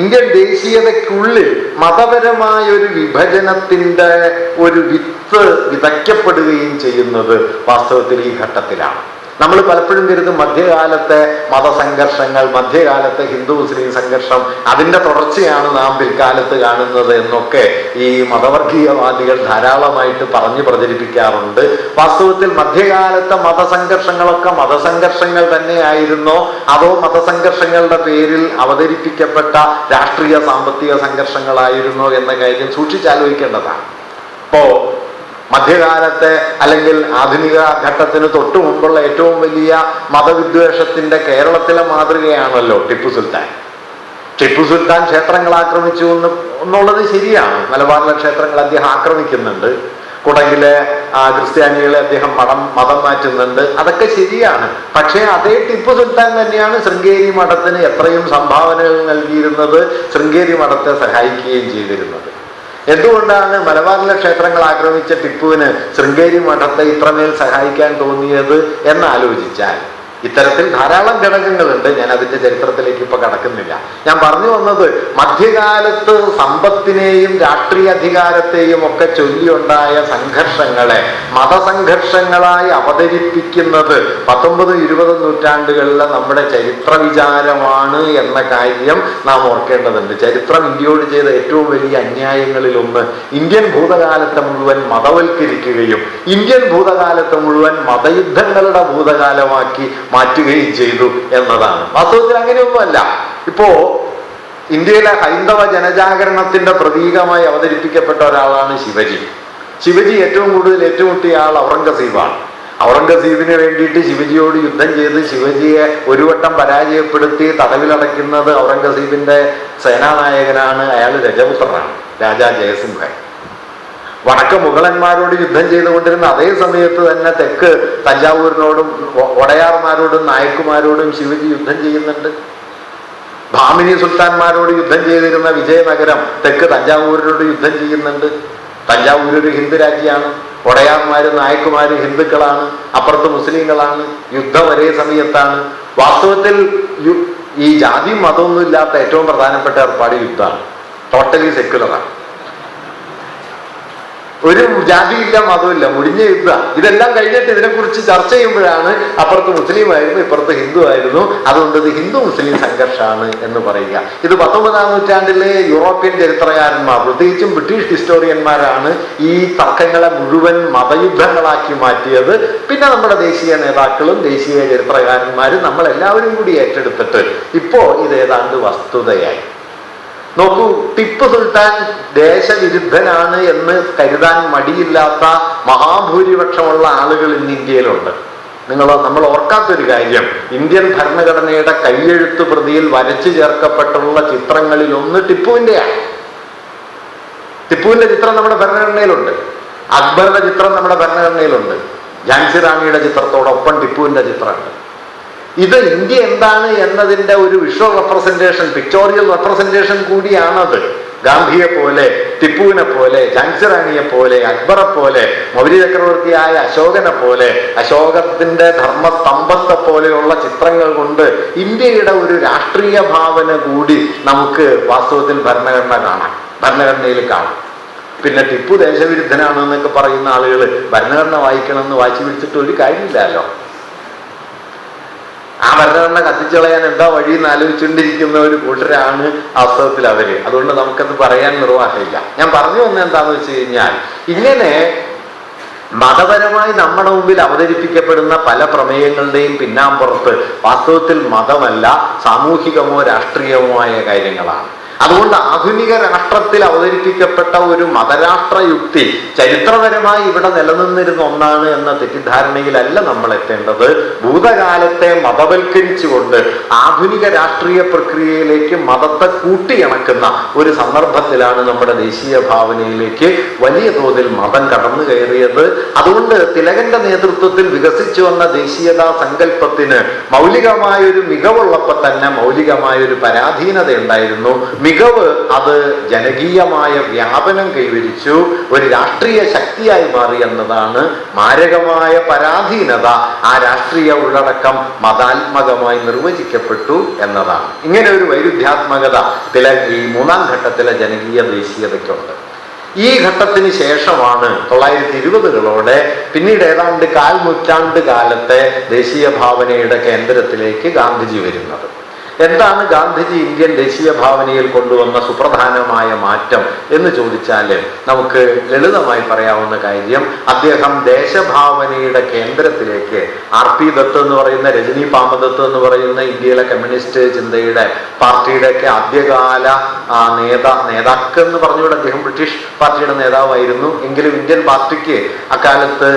ഇന്ത്യൻ ദേശീയതയ്ക്കുള്ളിൽ മതപരമായ ഒരു വിഭജനത്തിന്റെ ഒരു വിത്ത് വിതയ്ക്കപ്പെടുകയും ചെയ്യുന്നത് വാസ്തവത്തിൽ ഈ ഘട്ടത്തിലാണ്. നമ്മൾ പലപ്പോഴും കരുതും മധ്യകാലത്തെ മതസംഘർഷങ്ങൾ, മധ്യകാലത്തെ ഹിന്ദു മുസ്ലിം സംഘർഷം, അതിൻ്റെ തുടർച്ചയാണ് നാം പിൽക്കാലത്ത് കാണുന്നത് എന്നൊക്കെ ഈ മതവർഗീയവാദികൾ ധാരാളമായിട്ട് പറഞ്ഞു പ്രചരിപ്പിക്കാറുണ്ട്. വാസ്തവത്തിൽ മധ്യകാലത്തെ മതസംഘർഷങ്ങളൊക്കെ മതസംഘർഷങ്ങൾ തന്നെയായിരുന്നോ അതോ മതസംഘർഷങ്ങളുടെ പേരിൽ അവതരിപ്പിക്കപ്പെട്ട രാഷ്ട്രീയ സാമ്പത്തിക സംഘർഷങ്ങളായിരുന്നോ എന്ന കാര്യം സൂക്ഷിച്ചാലോചിക്കേണ്ടതാണ്. ഇപ്പോ മധ്യകാലത്തെ അല്ലെങ്കിൽ ആധുനിക ഘട്ടത്തിന് തൊട്ടു മുമ്പുള്ള ഏറ്റവും വലിയ മതവിദ്വേഷത്തിന്റെ കേരളത്തിലെ മാതൃകയാണല്ലോ ടിപ്പു സുൽത്താൻ. ടിപ്പു സുൽത്താൻ ക്ഷേത്രങ്ങൾ ആക്രമിച്ചു എന്നുള്ളത് ശരിയാണ്. മലബാറിലെ ക്ഷേത്രങ്ങൾ അദ്ദേഹം ആക്രമിക്കുന്നുണ്ട്. കുടകിലെ ക്രിസ്ത്യാനികളെ അദ്ദേഹം മതം മാറ്റുന്നുണ്ട്. അതൊക്കെ ശരിയാണ്. പക്ഷേ അതേ ടിപ്പു സുൽത്താൻ തന്നെയാണ് ശൃംഗേരി മഠത്തിന് എത്രയും സംഭാവനകൾ നൽകിയിരുന്നത്, ശൃംഗേരി മഠത്തെ സഹായിക്കുകയും ചെയ്തിരുന്നത്. എന്തുകൊണ്ടാണ് മലബാറിലെ ക്ഷേത്രങ്ങൾ ആക്രമിച്ച ടിപ്പുവിന് ശൃംഗേരി മഠത്തെ ഇത്രമേൽ സഹായിക്കാൻ തോന്നിയത് എന്നാലോചിച്ചാൽ ഇത്തരത്തിൽ ധാരാളം ഘടകങ്ങളുണ്ട്. ഞാൻ അതിന്റെ ചരിത്രത്തിലേക്ക് ഇപ്പൊ കടക്കുന്നില്ല. ഞാൻ പറഞ്ഞു വന്നത് മധ്യകാലത്ത് സമ്പത്തിനെയും രാഷ്ട്രീയ അധികാരത്തെയും ഒക്കെ ചൊല്ലിയുണ്ടായ സംഘർഷങ്ങളെ മതസംഘർഷങ്ങളായി അവതരിപ്പിക്കുന്നത് 19-20 നൂറ്റാണ്ടുകളിലെ നമ്മുടെ ചരിത്ര വിചാരമാണ് എന്ന കാര്യം നാം ഓർക്കേണ്ടതുണ്ട്. ചരിത്രം ഇന്ത്യയോട് ചെയ്ത ഏറ്റവും വലിയ അന്യായങ്ങളിലൊന്ന് ഇന്ത്യൻ ഭൂതകാലത്തെ മുഴുവൻ മതവൽക്കരിക്കുകയും ഇന്ത്യൻ ഭൂതകാലത്തെ മുഴുവൻ മതയുദ്ധങ്ങളുടെ ഭൂതകാലമാക്കി മാറ്റുകയും ചെയ്തു എന്നതാണ്. വാസ്തവത്തിൽ അങ്ങനെയൊന്നുമല്ല. ഇപ്പോ ഇന്ത്യയിലെ ഹൈന്ദവ ജനജാഗരണത്തിന്റെ പ്രതീകമായി അവതരിപ്പിക്കപ്പെട്ട ഒരാളാണ് ശിവജി. ശിവജി ഏറ്റവും കൂടുതൽ ഏറ്റുമുട്ടിയ ആൾ ഔറംഗസീബാണ്. ഔറംഗസീബിന് വേണ്ടിയിട്ട് ശിവജിയോട് യുദ്ധം ചെയ്ത് ശിവജിയെ ഒരു വട്ടം പരാജയപ്പെടുത്തി തടവിലടയ്ക്കുന്നത് ഔറംഗസീബിന്റെ സേനാനായകനാണ്. അയാൾ രജപുത്രനാണ്, രാജാ ജയസിംഹൻ. വടക്ക് മുഗളന്മാരോട് യുദ്ധം ചെയ്തുകൊണ്ടിരുന്ന അതേ സമയത്ത് തന്നെ തെക്ക് തഞ്ചാവൂരിനോടും ഒടയാർമാരോടും നായക്കുമാരോടും ശിവജി യുദ്ധം ചെയ്യുന്നുണ്ട്. ഭാമിനി സുൽത്താൻമാരോട് യുദ്ധം ചെയ്തിരുന്ന വിജയനഗരം തെക്ക് തഞ്ചാവൂരിനോട് യുദ്ധം ചെയ്യുന്നുണ്ട്. തഞ്ചാവൂർ ഒരു ഹിന്ദു രാജ്യമാണ്. ഒടയാർമാരും നായക്കുമാരും ഹിന്ദുക്കളാണ്, അപ്പുറത്ത് മുസ്ലിങ്ങളാണ്. യുദ്ധം ഒരേ സമയത്താണ്. വാസ്തവത്തിൽ ഈ ജാതി മതമൊന്നും ഇല്ലാത്ത ഏറ്റവും പ്രധാനപ്പെട്ട ഏർപ്പാട് യുദ്ധമാണ്. ടോട്ടലി സെക്യുലറാണ്. ഒരു ജാതിയില്ല, മതമില്ല, മുടിഞ്ഞ യുദ്ധ. ഇതെല്ലാം കഴിഞ്ഞിട്ട് ഇതിനെക്കുറിച്ച് ചർച്ച ചെയ്യുമ്പോഴാണ് അപ്പുറത്ത് മുസ്ലിം ആയിരുന്നു, ഇപ്പുറത്ത് ഹിന്ദു ആയിരുന്നു, അതുകൊണ്ട് ഇത് ഹിന്ദു മുസ്ലിം സംഘർഷമാണ് എന്ന് പറയുക. ഇത് 19-ാം നൂറ്റാണ്ടിലെ യൂറോപ്യൻ ചരിത്രകാരന്മാർ, പ്രത്യേകിച്ചും ബ്രിട്ടീഷ് ഹിസ്റ്റോറിയന്മാരാണ് ഈ തർക്കങ്ങളെ മുഴുവൻ മതയുദ്ധങ്ങളാക്കി മാറ്റിയത്. പിന്നെ നമ്മുടെ ദേശീയ നേതാക്കളും ദേശീയ ചരിത്രകാരന്മാരും നമ്മളെല്ലാവരും കൂടി ഏറ്റെടുത്തിട്ട് ഇപ്പോ ഇത് ഏതാണ്ട് വസ്തുതയായി. നോക്കൂ, ടിപ്പു സുൽത്താൻ ദേശവിരുദ്ധനാണ് എന്ന് കരുതാൻ മടിയില്ലാത്ത മഹാഭൂരിപക്ഷമുള്ള ആളുകൾ ഇന്ന് ഇന്ത്യയിലുണ്ട്. നമ്മൾ ഓർക്കാത്തൊരു കാര്യം, ഇന്ത്യൻ ഭരണഘടനയുടെ കയ്യെഴുത്ത് പ്രതിയിൽ വരച്ചു ചേർക്കപ്പെട്ടുള്ള ചിത്രങ്ങളിൽ ഒന്ന് ടിപ്പുവിൻ്റെയാണ്. ടിപ്പുവിന്റെ ചിത്രം നമ്മുടെ ഭരണഘടനയിലുണ്ട്. അക്ബറുടെ ചിത്രം നമ്മുടെ ഭരണഘടനയിലുണ്ട്. ഝാൻസി റാണിയുടെ ചിത്രത്തോടൊപ്പം ടിപ്പുവിന്റെ ചിത്രമുണ്ട്. ഇത് ഇന്ത്യ എന്താണ് എന്നതിൻ്റെ ഒരു വിഷ്വൽ റെപ്രസെന്റേഷൻ, പിക്ചോറിയൽ റെപ്രസെന്റേഷൻ കൂടിയാണത്. ഗാന്ധിയെ പോലെ, ടിപ്പുവിനെ പോലെ, ഝാൻസി റാണിയെ പോലെ, അക്ബറെ പോലെ, മൗര്യ ചക്രവർത്തിയായ അശോകനെ പോലെ, അശോകത്തിന്റെ ധർമ്മസ്തംഭത്തെ പോലെയുള്ള ചിത്രങ്ങൾ കൊണ്ട് ഇന്ത്യയുടെ ഒരു രാഷ്ട്രീയ ഭാവന കൂടി നമുക്ക് വാസ്തവത്തിൽ ഭരണഘടനയിൽ കാണാം. പിന്നെ ടിപ്പു ദേശവിരുദ്ധനാണെന്നൊക്കെ പറയുന്ന ആളുകൾ ഭരണഘടന വായിക്കണമെന്ന് വായിച്ചു പിടിച്ചിട്ട് ഒരു കാര്യമില്ലല്ലോ. ആ ഭരണഘടന കത്തിച്ചളയാൻ എന്താ വഴിയെന്ന് ആലോചിച്ചുകൊണ്ടിരിക്കുന്ന ഒരു കൂട്ടരാണ് വാസ്തവത്തിൽ അവര്. അതുകൊണ്ട് നമുക്കത് പറയാൻ നിർവാഹമില്ല. ഞാൻ പറഞ്ഞു വന്നത് എന്താന്ന് വെച്ച് കഴിഞ്ഞാൽ, ഇങ്ങനെ മതപരമായി നമ്മുടെ മുമ്പിൽ അവതരിപ്പിക്കപ്പെടുന്ന പല പ്രമേയങ്ങളുടെയും പിന്നാമ്പുറത്ത് വാസ്തവത്തിൽ മതമല്ല, സാമൂഹികമോ രാഷ്ട്രീയമോ ആയ കാര്യങ്ങളാണ്. അതുകൊണ്ട് ആധുനിക രാഷ്ട്രത്തിൽ അവതരിപ്പിക്കപ്പെട്ട ഒരു മതരാഷ്ട്ര യുക്തി ചരിത്രപരമായി ഇവിടെ നിലനിന്നിരുന്ന ഒന്നാണ് എന്ന തെറ്റിദ്ധാരണയിലല്ല നമ്മൾ എത്തേണ്ടത്. ഭൂതകാലത്തെ മതവൽക്കരിച്ചുകൊണ്ട് ആധുനിക രാഷ്ട്രീയ പ്രക്രിയയിലേക്ക് മതത്തെ കൂട്ടിയിണക്കുന്ന ഒരു സന്ദർഭത്തിലാണ് നമ്മുടെ ദേശീയ ഭാവനയിലേക്ക് വലിയ തോതിൽ മതം കടന്നു കയറിയത്. അതുകൊണ്ട് തിലകന്റെ നേതൃത്വത്തിൽ വികസിച്ചു വന്ന ദേശീയതാ സങ്കല്പത്തിന് മൗലികമായൊരു മികവുള്ളപ്പോൾ തന്നെ മൗലികമായൊരു പരാധീനത ഉണ്ടായിരുന്നു. മികവ് അത് ജനകീയമായ വ്യാപനം കൈവരിച്ചു, ഒരു രാഷ്ട്രീയ ശക്തിയായി മാറി എന്നതാണ്. മാരകമായ പരാധീനത, ആ രാഷ്ട്രീയ ഉള്ളടക്കം മതാത്മകമായി നിർവചിക്കപ്പെട്ടു എന്നതാണ്. ഇങ്ങനെ ഒരു വൈരുദ്ധ്യാത്മകത ഈ മൂന്നാം ഘട്ടത്തിലെ ജനകീയ ദേശീയതയ്ക്കുണ്ട്. ഈ ഘട്ടത്തിന് ശേഷമാണ് 1920കളോടെ പിന്നീട് ഏതാണ്ട് 1/4 നൂറ്റാണ്ട് കാലത്തെ ദേശീയ ഭാവനയുടെ കേന്ദ്രത്തിലേക്ക് ഗാന്ധിജി വരുന്നത്. എന്താണ് ഗാന്ധിജി ഇന്ത്യൻ ദേശീയ ഭാവനയിൽ കൊണ്ടുവന്ന സുപ്രധാനമായ മാറ്റം എന്ന് ചോദിച്ചാൽ നമുക്ക് ലളിതമായി പറയാവുന്ന കാര്യം, അദ്ദേഹം ദേശഭാവനയുടെ കേന്ദ്രത്തിലേക്ക് RP ദത്ത് എന്ന് പറയുന്ന, രജനി പാമദത്ത് എന്ന് പറയുന്ന ഇന്ത്യയിലെ കമ്മ്യൂണിസ്റ്റ് ചിന്തയുടെ പാർട്ടിയുടെയൊക്കെ ആദ്യകാല നേതാക്കൾ എന്ന് പറഞ്ഞുകൊണ്ട് അദ്ദേഹം ബ്രിട്ടീഷ് പാർട്ടിയുടെ നേതാവായിരുന്നു. എങ്കിലും ഇന്ത്യൻ പാർട്ടിക്ക് അക്കാലത്ത്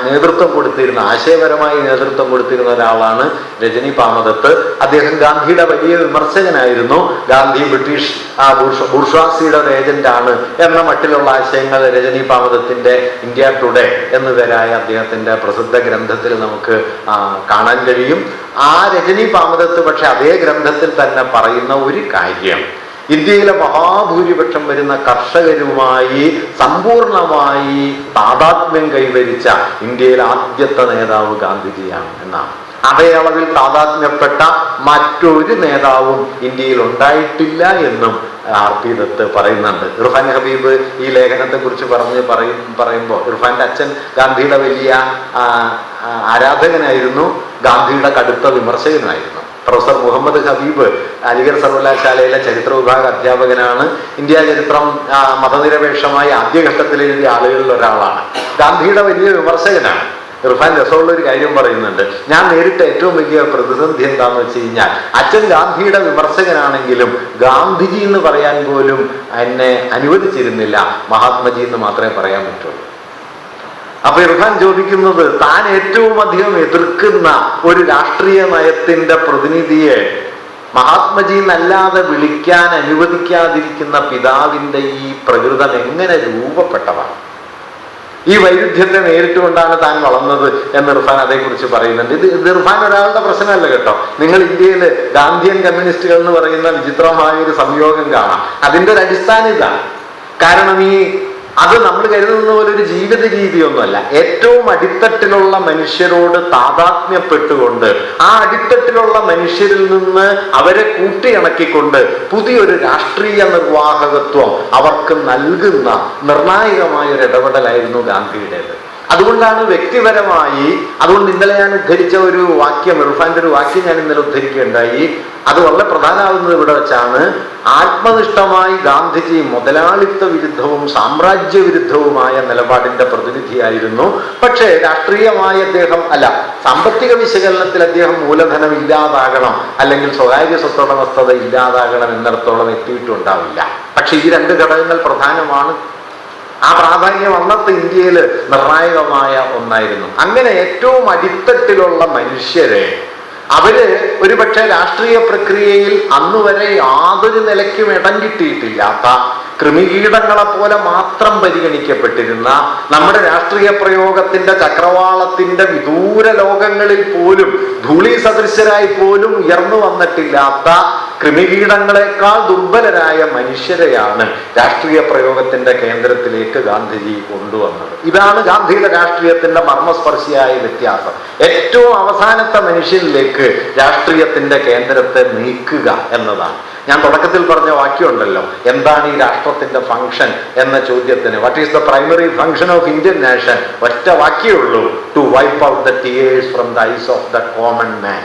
നേതൃത്വം കൊടുത്തിരുന്ന, ആശയപരമായി നേതൃത്വം കൊടുത്തിരുന്ന ഒരാളാണ് രജനി പാമദത്ത്. അദ്ദേഹം ഗാന്ധിയുടെ വലിയ വിമർശകനായിരുന്നു. ഗാന്ധി ബ്രിട്ടീഷ് ബൂർഷ്വാസിയുടെ ഏജന്റാണ് എന്ന മട്ടിലുള്ള ആശയങ്ങൾ രജനി പാമദത്തിന്റെ ഇന്ത്യ ടുഡേ എന്നു പേരായ അദ്ദേഹത്തിന്റെ പ്രസിദ്ധ ഗ്രന്ഥത്തിൽ നമുക്ക് കാണാൻ കഴിയും. ആ രജനി പാമദത്ത് പക്ഷെ അതേ ഗ്രന്ഥത്തിൽ തന്നെ പറയുന്ന ഒരു കാര്യം, ഇന്ത്യയിലെ മഹാഭൂരിപക്ഷം വരുന്ന കർഷകരുമായി സമ്പൂർണമായി താദാത്മ്യം കൈവരിച്ച ഇന്ത്യയിലെ ആദ്യത്തെ നേതാവ് ഗാന്ധിജിയാണ് എന്നാണ്. അതേ അളവിൽ താദാത്മ്യപ്പെട്ട മറ്റൊരു നേതാവും ഇന്ത്യയിൽ ഉണ്ടായിട്ടില്ല എന്നും RP ദത്ത് പറയുന്നുണ്ട്. ഇർഫാൻ ഹബീബ് ഈ ലേഖനത്തെ കുറിച്ച് പറയുമ്പോൾ, ഇർഫാന്റെ അച്ഛൻ ഗാന്ധിയുടെ വലിയ ആരാധകനായിരുന്നു, ഗാന്ധിയുടെ കടുത്ത വിമർശകനായിരുന്നു. പ്രൊഫസർ മുഹമ്മദ് ഹബീബ് അലിഗഡ് സർവകലാശാലയിലെ ചരിത്ര വിഭാഗ അധ്യാപകനാണ്. ഇന്ത്യ ചരിത്രം മതനിരപേക്ഷമായി ആദ്യഘട്ടത്തിൽ എഴുതിയ ആളുകളിൽ ഒരാളാണ്. ഗാന്ധിയുടെ വലിയ വിമർശകനാണ്. ഇർഫാൻ രസമുള്ള ഒരു കാര്യം പറയുന്നുണ്ട്, ഞാൻ നേരിട്ട ഏറ്റവും വലിയ പ്രതിസന്ധി എന്താണെന്ന് വെച്ച് കഴിഞ്ഞാൽ, അച്ഛൻ ഗാന്ധിയുടെ വിമർശകനാണെങ്കിലും ഗാന്ധിജി എന്ന് പറയാൻ പോലും എന്നെ അനുവദിച്ചിരുന്നില്ല, മഹാത്മജി എന്ന് മാത്രമേ പറയാൻ പറ്റുള്ളൂ. അപ്പൊ ഇർഫാൻ ചോദിക്കുന്നത്, താൻ ഏറ്റവും അധികം എതിർക്കുന്ന ഒരു രാഷ്ട്രീയ നയത്തിന്റെ പ്രതിനിധിയെ മഹാത്മജി എന്നല്ലാതെ വിളിക്കാൻ അനുവദിക്കാതിരിക്കുന്ന പിതാവിന്റെ ഈ പ്രകൃതം എങ്ങനെ രൂപപ്പെട്ടതാണ്? ഈ വൈരുദ്ധ്യത്തെ നേരിട്ടുകൊണ്ടാണ് താൻ വളർന്നത് എന്ന് ഇർഫാൻ അതേക്കുറിച്ച് പറയുന്നുണ്ട്. ഇത് ഇർഫാൻ ഒരാളുടെ പ്രശ്നമല്ല കേട്ടോ. നിങ്ങൾ ഇന്ത്യയിൽ ഗാന്ധിയൻ കമ്മ്യൂണിസ്റ്റുകൾ എന്ന് പറയുന്ന വിചിത്രമായ ഒരു സംയോഗം കാണാം. അതിന്റെ ഒരു അടിസ്ഥാനം ഇതാണ്. കാരണം അത് നമ്മൾ കരുതുന്ന പോലെ ഒരു ജീവിത രീതിയൊന്നുമല്ല. ഏറ്റവും അടിത്തട്ടിലുള്ള മനുഷ്യരോട് താദാത്മ്യപ്പെട്ടുകൊണ്ട് ആ അടിത്തട്ടിലുള്ള മനുഷ്യരിൽ നിന്ന് അവരെ കൂട്ടിയിണക്കിക്കൊണ്ട് പുതിയൊരു രാഷ്ട്രീയ നിർവാഹകത്വം അവർക്ക് നൽകുന്ന നിർണായകമായ ഒരു ഇടപെടലായിരുന്നു ഗാന്ധിയുടേത്. അതുകൊണ്ടാണ് വ്യക്തിപരമായി, അതുകൊണ്ട് ഇന്നലെ ഞാൻ ഉദ്ധരിച്ച ഒരു വാക്യം, ഇർഫാന്റെ ഒരു വാക്യം ഞാൻ ഇന്നലെ ഉദ്ധരിക്കുകയുണ്ടായി. അത് വളരെ പ്രധാനമാകുന്നത് ഇവിടെ വെച്ചാണ്. ആത്മനിഷ്ഠമായി ഗാന്ധിജി മുതലാളിത്ത വിരുദ്ധവും സാമ്രാജ്യ വിരുദ്ധവുമായ നിലപാടിന്റെ പ്രതിനിധിയായിരുന്നു. പക്ഷേ രാഷ്ട്രീയമായി അദ്ദേഹം സാമ്പത്തിക വിശകലനത്തിൽ അദ്ദേഹം മൂലധനം ഇല്ലാതാകണം അല്ലെങ്കിൽ സ്വകാര്യ സ്വത്തുടമസ്ഥത ഇല്ലാതാകണം എന്നിടത്തോളം എത്തിയിട്ടുണ്ടാവില്ല. പക്ഷെ ഈ രണ്ട് ഘടകങ്ങൾ പ്രധാനമാണ്. ആ പ്രാധാന്യം അന്നത്തെ ഇന്ത്യയിൽ നിർണായകമായ ഒന്നായിരുന്നു. അങ്ങനെ ഏറ്റവും അടിത്തട്ടിലുള്ള മനുഷ്യരെ അവര് ഒരുപക്ഷെ രാഷ്ട്രീയ പ്രക്രിയയിൽ അന്നുവരെ യാതൊരു നിലയ്ക്കും ഇടം കിട്ടിയിട്ടില്ലാത്ത കൃമികീടങ്ങളെ പോലെ മാത്രം പരിഗണിക്കപ്പെട്ടിരുന്ന, നമ്മുടെ രാഷ്ട്രീയ പ്രയോഗത്തിന്റെ ചക്രവാളത്തിന്റെ വിദൂര ലോകങ്ങളിൽ പോലും ധൂളി സദൃശരായി പോലും ഉയർന്നു വന്നിട്ടില്ലാത്ത കൃമികീടങ്ങളെക്കാൾ ദുർബലരായ മനുഷ്യരെയാണ് രാഷ്ട്രീയ പ്രയോഗത്തിന്റെ കേന്ദ്രത്തിലേക്ക് ഗാന്ധിജി കൊണ്ടുവന്നത്. ഇതാണ് ഗാന്ധിയുടെ രാഷ്ട്രീയത്തിന്റെ മർമ്മസ്പർശിയായ വ്യത്യാസം. ഏറ്റവും അവസാനത്തെ മനുഷ്യനിലേക്ക് രാഷ്ട്രീയത്തിന്റെ കേന്ദ്രത്തെ നീക്കുക എന്നതാണ്. ഞാൻ തുടക്കത്തിൽ പറഞ്ഞ വാക്യമുണ്ടല്ലോ, എന്താണ് ഈ രാഷ്ട്രത്തിന്റെ ഫംഗ്ഷൻ എന്ന ചോദ്യത്തിന്, what is the primary function of Indian nation, ഒറ്റ വാക്യേ ഉള്ളൂ, to wipe out the tears from the eyes of the common man.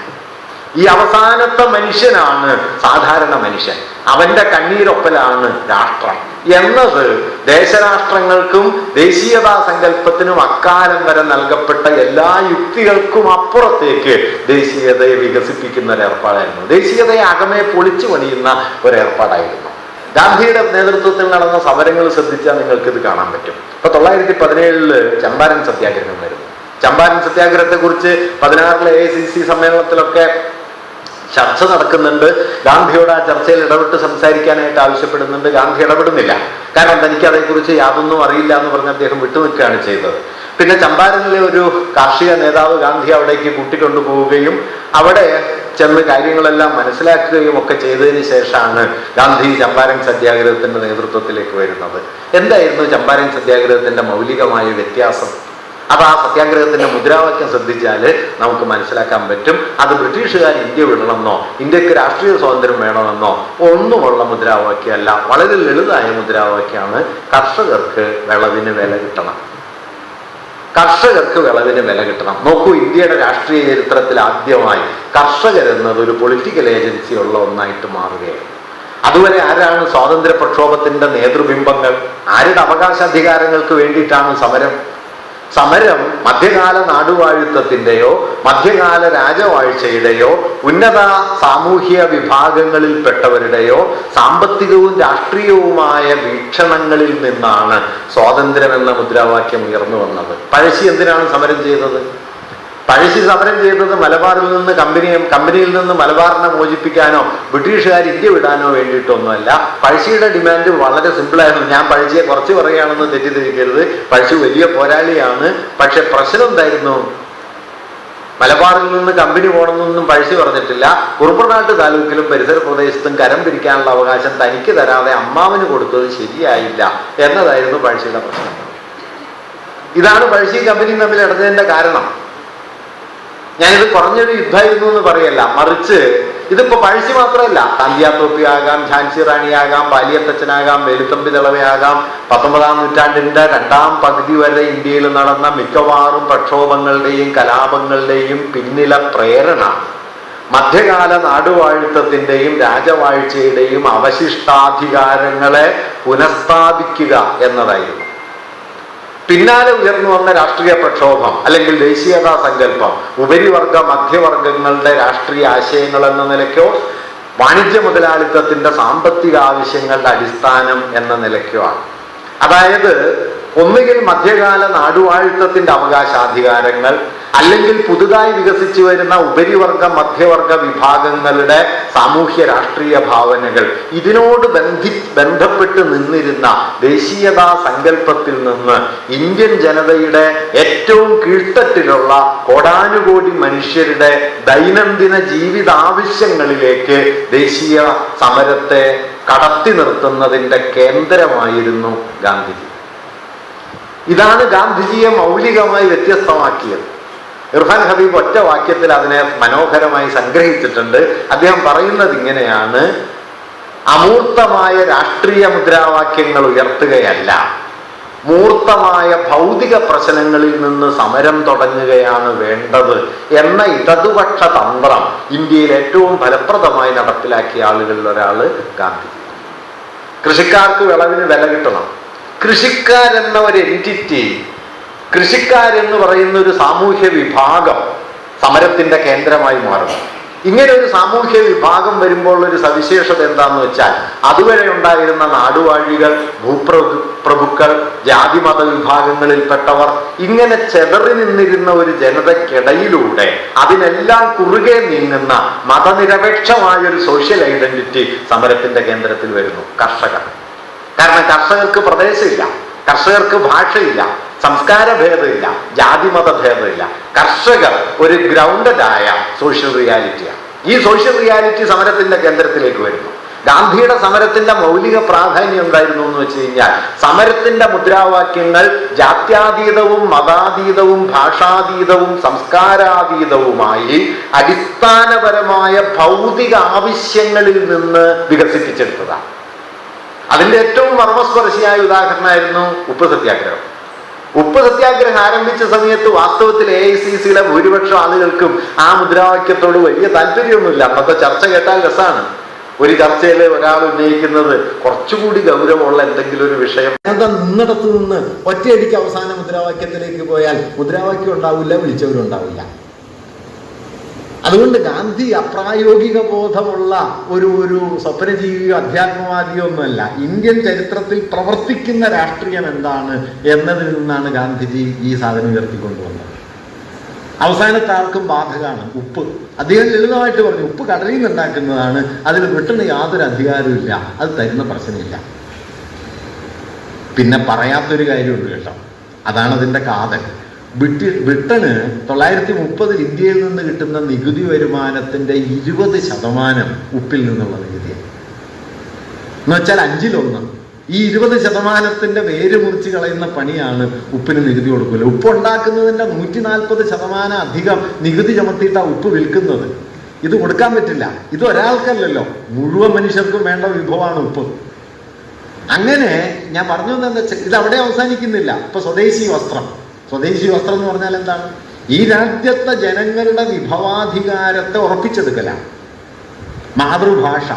ഈ അവസാനത്തെ മനുഷ്യനാണ് സാധാരണ മനുഷ്യൻ, അവന്റെ കണ്ണീരൊപ്പലാണ് രാഷ്ട്രം എന്നത് ദേശരാഷ്ട്രങ്ങൾക്കും ദേശീയതാ സങ്കല്പത്തിനും അക്കാലം വരെ നൽകപ്പെട്ട എല്ലാ യുക്തികൾക്കും അപ്പുറത്തേക്ക് ദേശീയതയെ വികസിപ്പിക്കുന്ന ഒരു ഏർപ്പാടായിരുന്നു. ദേശീയതയെ അകമേ പൊളിച്ചു പണിയുന്ന ഒരു ഏർപ്പാടായിരുന്നു. ഗാന്ധിയുടെ നേതൃത്വത്തിൽ നടന്ന സമരങ്ങൾ ശ്രദ്ധിച്ചാൽ നിങ്ങൾക്ക് ഇത് കാണാൻ പറ്റും. ഇപ്പൊ 1917 ചമ്പാരൻ സത്യാഗ്രഹം വരുന്നു. ചമ്പാരൻ സത്യാഗ്രഹത്തെ കുറിച്ച് 16 AICC സമ്മേളനത്തിലൊക്കെ ചർച്ച നടക്കുന്നുണ്ട്. ഗാന്ധിയോട് ആ ചർച്ചയിൽ ഇടപെട്ട് സംസാരിക്കാനായിട്ട് ആവശ്യപ്പെടുന്നുണ്ട്. ഗാന്ധി ഇടപെടുന്നില്ല. കാരണം തനിക്ക് അതേക്കുറിച്ച് യാതൊന്നും അറിയില്ല എന്ന് പറഞ്ഞ് അദ്ദേഹം വിട്ടുനിൽക്കുകയാണ് ചെയ്തത്. പിന്നെ ചമ്പാരനിലെ ഒരു കാർഷിക നേതാവ് ഗാന്ധി അവിടേക്ക് കൂട്ടിക്കൊണ്ടുപോവുകയും അവിടെ ചെന്ന് കാര്യങ്ങളെല്ലാം മനസ്സിലാക്കുകയും ഒക്കെ ചെയ്തതിന് ശേഷമാണ് ഗാന്ധി ചമ്പാരൻ സത്യാഗ്രഹത്തിന്റെ നേതൃത്വത്തിലേക്ക് വരുന്നത്. എന്തായിരുന്നു ചമ്പാരൻ സത്യാഗ്രഹത്തിന്റെ മൗലികമായ വ്യത്യാസം? അത് ആ സത്യാഗ്രഹത്തിന്റെ മുദ്രാവാക്യം ശ്രദ്ധിച്ചാൽ നമുക്ക് മനസ്സിലാക്കാൻ പറ്റും. അത് ബ്രിട്ടീഷുകാർ ഇന്ത്യ വിടണമെന്നോ ഇന്ത്യക്ക് രാഷ്ട്രീയ സ്വാതന്ത്ര്യം വേണമെന്നോ ഒന്നുമുള്ള മുദ്രാവാക്യമല്ല. വളരെ ലളിതമായ മുദ്രാവാക്യമാണ്, കർഷകർക്ക് വിളവിന് വില കിട്ടണം. കർഷകർക്ക് വിളവിന് വില കിട്ടണം. നോക്കൂ, ഇന്ത്യയുടെ രാഷ്ട്രീയ ചരിത്രത്തിൽ ആദ്യമായി കർഷകരെന്നത് ഒരു പൊളിറ്റിക്കൽ ഏജൻസി ഉള്ള ഒന്നായിട്ട് മാറുകയാണ്. അതുവരെ ആരാണ് സ്വാതന്ത്ര്യ പ്രക്ഷോഭത്തിന്റെ നേതൃബിംബങ്ങൾ? ആരുടെ അവകാശാധികാരങ്ങൾക്ക് വേണ്ടിയിട്ടാണ് സമരം? സമരം മധ്യകാല നാടുവാഴിത്തത്തിന്റെയോ മധ്യകാല രാജവാഴ്ചയുടെയോ ഉന്നത സാമൂഹ്യ വിഭാഗങ്ങളിൽപ്പെട്ടവരുടെയോ സാമ്പത്തികവും രാഷ്ട്രീയവുമായ വീക്ഷണങ്ങളിൽ നിന്നാണ് സ്വാതന്ത്ര്യം എന്ന മുദ്രാവാക്യം ഉയർന്നു വന്നത്. പഴശ്ശി എന്തിനാണ് സമരം ചെയ്തത്? പഴശ്ശി സമരം ചെയ്തത് മലബാറിൽ നിന്ന് കമ്പനിയിൽ നിന്ന് മലബാറിനെ മോചിപ്പിക്കാനോ ബ്രിട്ടീഷുകാർ ഇന്ത്യ വിടാനോ വേണ്ടിയിട്ടൊന്നുമല്ല. പഴശ്ശിയുടെ ഡിമാൻഡ് വളരെ സിമ്പിളായിരുന്നു. ഞാൻ പഴശ്ശിയെ കുറച്ച് പറയുകയാണെന്ന് തെറ്റിദ്ധരിക്കരുത്, പഴശ്ശി വലിയ പോരാളിയാണ്. പക്ഷെ പ്രശ്നം എന്തായിരുന്നു? മലബാറിൽ നിന്ന് കമ്പനി പോകണമെന്നൊന്നും പഴശ്ശി പറഞ്ഞിട്ടില്ല. കുറുപ്പനാട്ട് താലൂക്കിലും പരിസര പ്രദേശത്തും കരം പിരിക്കാനുള്ള അവകാശം തനിക്ക് തരാതെ അമ്മാവന് കൊടുത്തത് ശരിയായില്ല എന്നതായിരുന്നു പഴശ്ശിയുടെ പ്രശ്നം. ഇതാണ് പഴശ്ശി കമ്പനിയും തമ്മിൽ ഇടഞ്ഞതിന്റെ കാരണം. ഞാനിത് കുറഞ്ഞൊരു യുദ്ധമായിരുന്നു എന്ന് പറയല്ല, മറിച്ച് ഇതിപ്പോ പഴശ്ശി മാത്രമല്ല, താന്തിയാത്തോപ്പിയാകാം, ഝാൻസി റാണിയാകാം, പാലിയത്തച്ഛനാകാം, വേലുത്തമ്പി ദളവയാകാം. 19-ാം നൂറ്റാണ്ടിന്റെ 2ാം പകുതി വരെ ഇന്ത്യയിൽ നടന്ന മിക്കവാറും പ്രക്ഷോഭങ്ങളുടെയും കലാപങ്ങളുടെയും പിന്നിലെ പ്രേരണ മധ്യകാല നാടുവാഴിത്തത്തിന്റെയും രാജവാഴ്ചയുടെയും അവശിഷ്ടാധികാരങ്ങളെ പുനഃസ്ഥാപിക്കുക എന്നതായിരുന്നു. പിന്നാലെ ഉയർന്നു വന്ന രാഷ്ട്രീയ പ്രക്ഷോഭം അല്ലെങ്കിൽ ദേശീയതാ സങ്കല്പം ഉപരിവർഗ മധ്യവർഗങ്ങളുടെ രാഷ്ട്രീയ ആശയങ്ങൾ എന്ന നിലയ്ക്കോ വാണിജ്യ മുതലാളിത്തത്തിന്റെ സാമ്പത്തിക ആവശ്യങ്ങളുടെ അടിസ്ഥാനം എന്ന നിലയ്ക്കോ ആണ്. അതായത് ഒന്നുകിൽ മധ്യകാല നാടുവാഴിത്തത്തിന്റെ അവകാശാധികാരങ്ങൾ, അല്ലെങ്കിൽ പുതുതായി വികസിച്ചു വരുന്ന ഉപരിവർഗ മധ്യവർഗ വിഭാഗങ്ങളുടെ സാമൂഹ്യ രാഷ്ട്രീയ ഭാവനകൾ, ഇതിനോട് ബന്ധപ്പെട്ട് നിന്നിരുന്ന ദേശീയതാ സങ്കല്പത്തിൽ നിന്ന് ഇന്ത്യൻ ജനതയുടെ ഏറ്റവും കീഴ്ത്തട്ടിലുള്ള കോടാനുകോടി മനുഷ്യരുടെ ദൈനംദിന ജീവിതാവശ്യങ്ങളിലേക്ക് ദേശീയ സമരത്തെ കടത്തി നിർത്തുന്നതിൻ്റെ കേന്ദ്രമായിരുന്നു ഗാന്ധിജി. ഇതാണ് ഗാന്ധിജിയെ മൗലികമായി വ്യത്യസ്തമാക്കിയത്. ഇർഫാൻ ഹബീബ് ഒറ്റ വാക്യത്തിൽ അതിനെ മനോഹരമായി സംഗ്രഹിച്ചിട്ടുണ്ട്. അദ്ദേഹം പറയുന്നത് ഇങ്ങനെയാണ്: അമൂർത്തമായ രാഷ്ട്രീയ മുദ്രാവാക്യങ്ങൾ ഉയർത്തുകയല്ല, മൂർത്തമായ ഭൗതിക പ്രശ്നങ്ങളിൽ നിന്ന് സമരം തുടങ്ങുകയാണ് വേണ്ടത് എന്ന ഇടതുപക്ഷ തന്ത്രം ഇന്ത്യയിൽ ഏറ്റവും ഫലപ്രദമായി നടപ്പിലാക്കിയ ആളുകളിൽ ഒരാൾ ഗാന്ധിജി. കൃഷിക്കാർക്ക് വിളവിന് വില കിട്ടണം. കൃഷിക്കാരെന്ന ഒരു എൻറ്റിറ്റി, കൃഷിക്കാരെന്ന് പറയുന്ന ഒരു സാമൂഹ്യ വിഭാഗം സമരത്തിന്റെ കേന്ദ്രമായി മാറുന്നു. ഇങ്ങനെ ഒരു സാമൂഹ്യ വിഭാഗം വരുമ്പോൾ ഒരു സവിശേഷത എന്താന്ന് വെച്ചാൽ, അതുവരെ ഉണ്ടായിരുന്ന നാടുവാഴികൾ, ഭൂപ്രഭുക്കൾ, ജാതിമത വിഭാഗങ്ങളിൽപ്പെട്ടവർ, ഇങ്ങനെ ചെതറി നിന്നിരുന്ന ഒരു ജനതയ്ക്കിടയിലൂടെ അതിനെല്ലാം കുറുകെ നീങ്ങുന്ന മതനിരപേക്ഷമായ ഒരു സോഷ്യൽ ഐഡന്റിറ്റി സമരത്തിന്റെ കേന്ദ്രത്തിൽ വരുന്നു: കർഷകർ. കാരണം കർഷകർക്ക് പ്രദേശമില്ല, കർഷകർക്ക് ഭാഷയില്ല, സംസ്കാര ഭേദമില്ല, ജാതിമത ഭേദമില്ല. കർഷകർ ഒരു ഗ്രൗണ്ടഡായ സോഷ്യൽ റിയാലിറ്റിയാണ്. ഈ സോഷ്യൽ റിയാലിറ്റി സമരത്തിന്റെ കേന്ദ്രത്തിലേക്ക് വരുന്നു. ഗാന്ധിയുടെ സമരത്തിന്റെ മൗലിക പ്രാധാന്യം എന്തായിരുന്നു എന്ന് വെച്ച് കഴിഞ്ഞാൽ, സമരത്തിന്റെ മുദ്രാവാക്യങ്ങൾ ജാത്യാതീതവും മതാതീതവും ഭാഷാതീതവും സംസ്കാരാതീതവുമായി അടിസ്ഥാനപരമായ ഭൗതിക ആവശ്യങ്ങളിൽ നിന്ന് വികസിപ്പിച്ചെടുത്തതാണ്. അതിന്റെ ഏറ്റവും മർമ്മസ്പർശിയായ ഉദാഹരണമായിരുന്നു ഉപ്പ് സത്യാഗ്രഹം. ഉപ്പ് സത്യാഗ്രഹം ആരംഭിച്ച സമയത്ത് വാസ്തവത്തിൽ AICCയിലെ ഭൂരിപക്ഷം ആളുകൾക്കും ആ മുദ്രാവാക്യത്തോട് വലിയ താല്പര്യമൊന്നുമില്ല. അന്നത്തെ ചർച്ച കേട്ടാൽ രസമാണ്. ഒരു ചർച്ചയിൽ ഒരാൾ ഉന്നയിക്കുന്നത് കുറച്ചുകൂടി ഗൗരവമുള്ള എന്തെങ്കിലും ഒരു വിഷയം, എന്താ നിന്നിടത്ത് നിന്ന് ഒറ്റയടിക്ക് അവസാന മുദ്രാവാക്യത്തിലേക്ക് പോയാൽ മുദ്രാവാക്യം ഉണ്ടാവില്ല, വിളിച്ചവരുണ്ടാവില്ല. അതുകൊണ്ട് ഗാന്ധി അപ്രായോഗിക ബോധമുള്ള ഒരു സ്വപ്നജീവിയോ അധ്യാത്മവാദിയോ ഒന്നുമല്ല. ഇന്ത്യൻ ചരിത്രത്തിൽ പ്രവർത്തിക്കുന്ന രാഷ്ട്രീയം എന്താണ് എന്നതിൽ നിന്നാണ് ഗാന്ധിജി ഈ സാധനം ഉയർത്തിക്കൊണ്ടുവന്നത്. അവസാനത്തെ ആർക്കും ബാധകമാണ് ഉപ്പ്. അദ്ദേഹം ലളിതമായിട്ട് പറഞ്ഞു, ഉപ്പ് കടലിൽ നിന്ന് ഉണ്ടാക്കുന്നതാണ്, അതിൽ ബ്രിട്ടന് യാതൊരു അധികാരവും ഇല്ല, അത് തരുന്ന പ്രശ്നമില്ല. പിന്നെ പറയാത്തൊരു കാര്യമുണ്ട് കേട്ടോ, അതാണ് അതിൻ്റെ കാതൽ. ബ്രിട്ടന് 1930 ഇന്ത്യയിൽ നിന്ന് കിട്ടുന്ന നികുതി വരുമാനത്തിന്റെ 20% ഉപ്പിൽ നിന്നുള്ള നികുതിയാണ്. എന്ന് വെച്ചാൽ 1/5. ഈ 20% വേര് മുറിച്ച് കളയുന്ന പണിയാണ് ഉപ്പിന് നികുതി കൊടുക്കില്ല. ഉപ്പ് ഉണ്ടാക്കുന്നതിന്റെ 140% അധികം നികുതി ചുമത്തിയിട്ടാണ് ഉപ്പ് വിൽക്കുന്നത്. ഇത് കൊടുക്കാൻ പറ്റില്ല. ഇത് ഒരാൾക്കല്ലല്ലോ, മുഴുവൻ മനുഷ്യർക്കും വേണ്ട വിഭവമാണ് ഉപ്പ്. അങ്ങനെ ഞാൻ പറഞ്ഞു എന്താ വെച്ചാൽ, ഇത് അവിടെ അവസാനിക്കുന്നില്ല. ഇപ്പൊ സ്വദേശി വസ്ത്രം എന്ന് പറഞ്ഞാൽ എന്താണ്? ഈ രാജ്യത്തെ ജനങ്ങളുടെ വിഭവാധികാരത്തെ ഉറപ്പിച്ചെടുക്കലാണ്. മാതൃഭാഷ,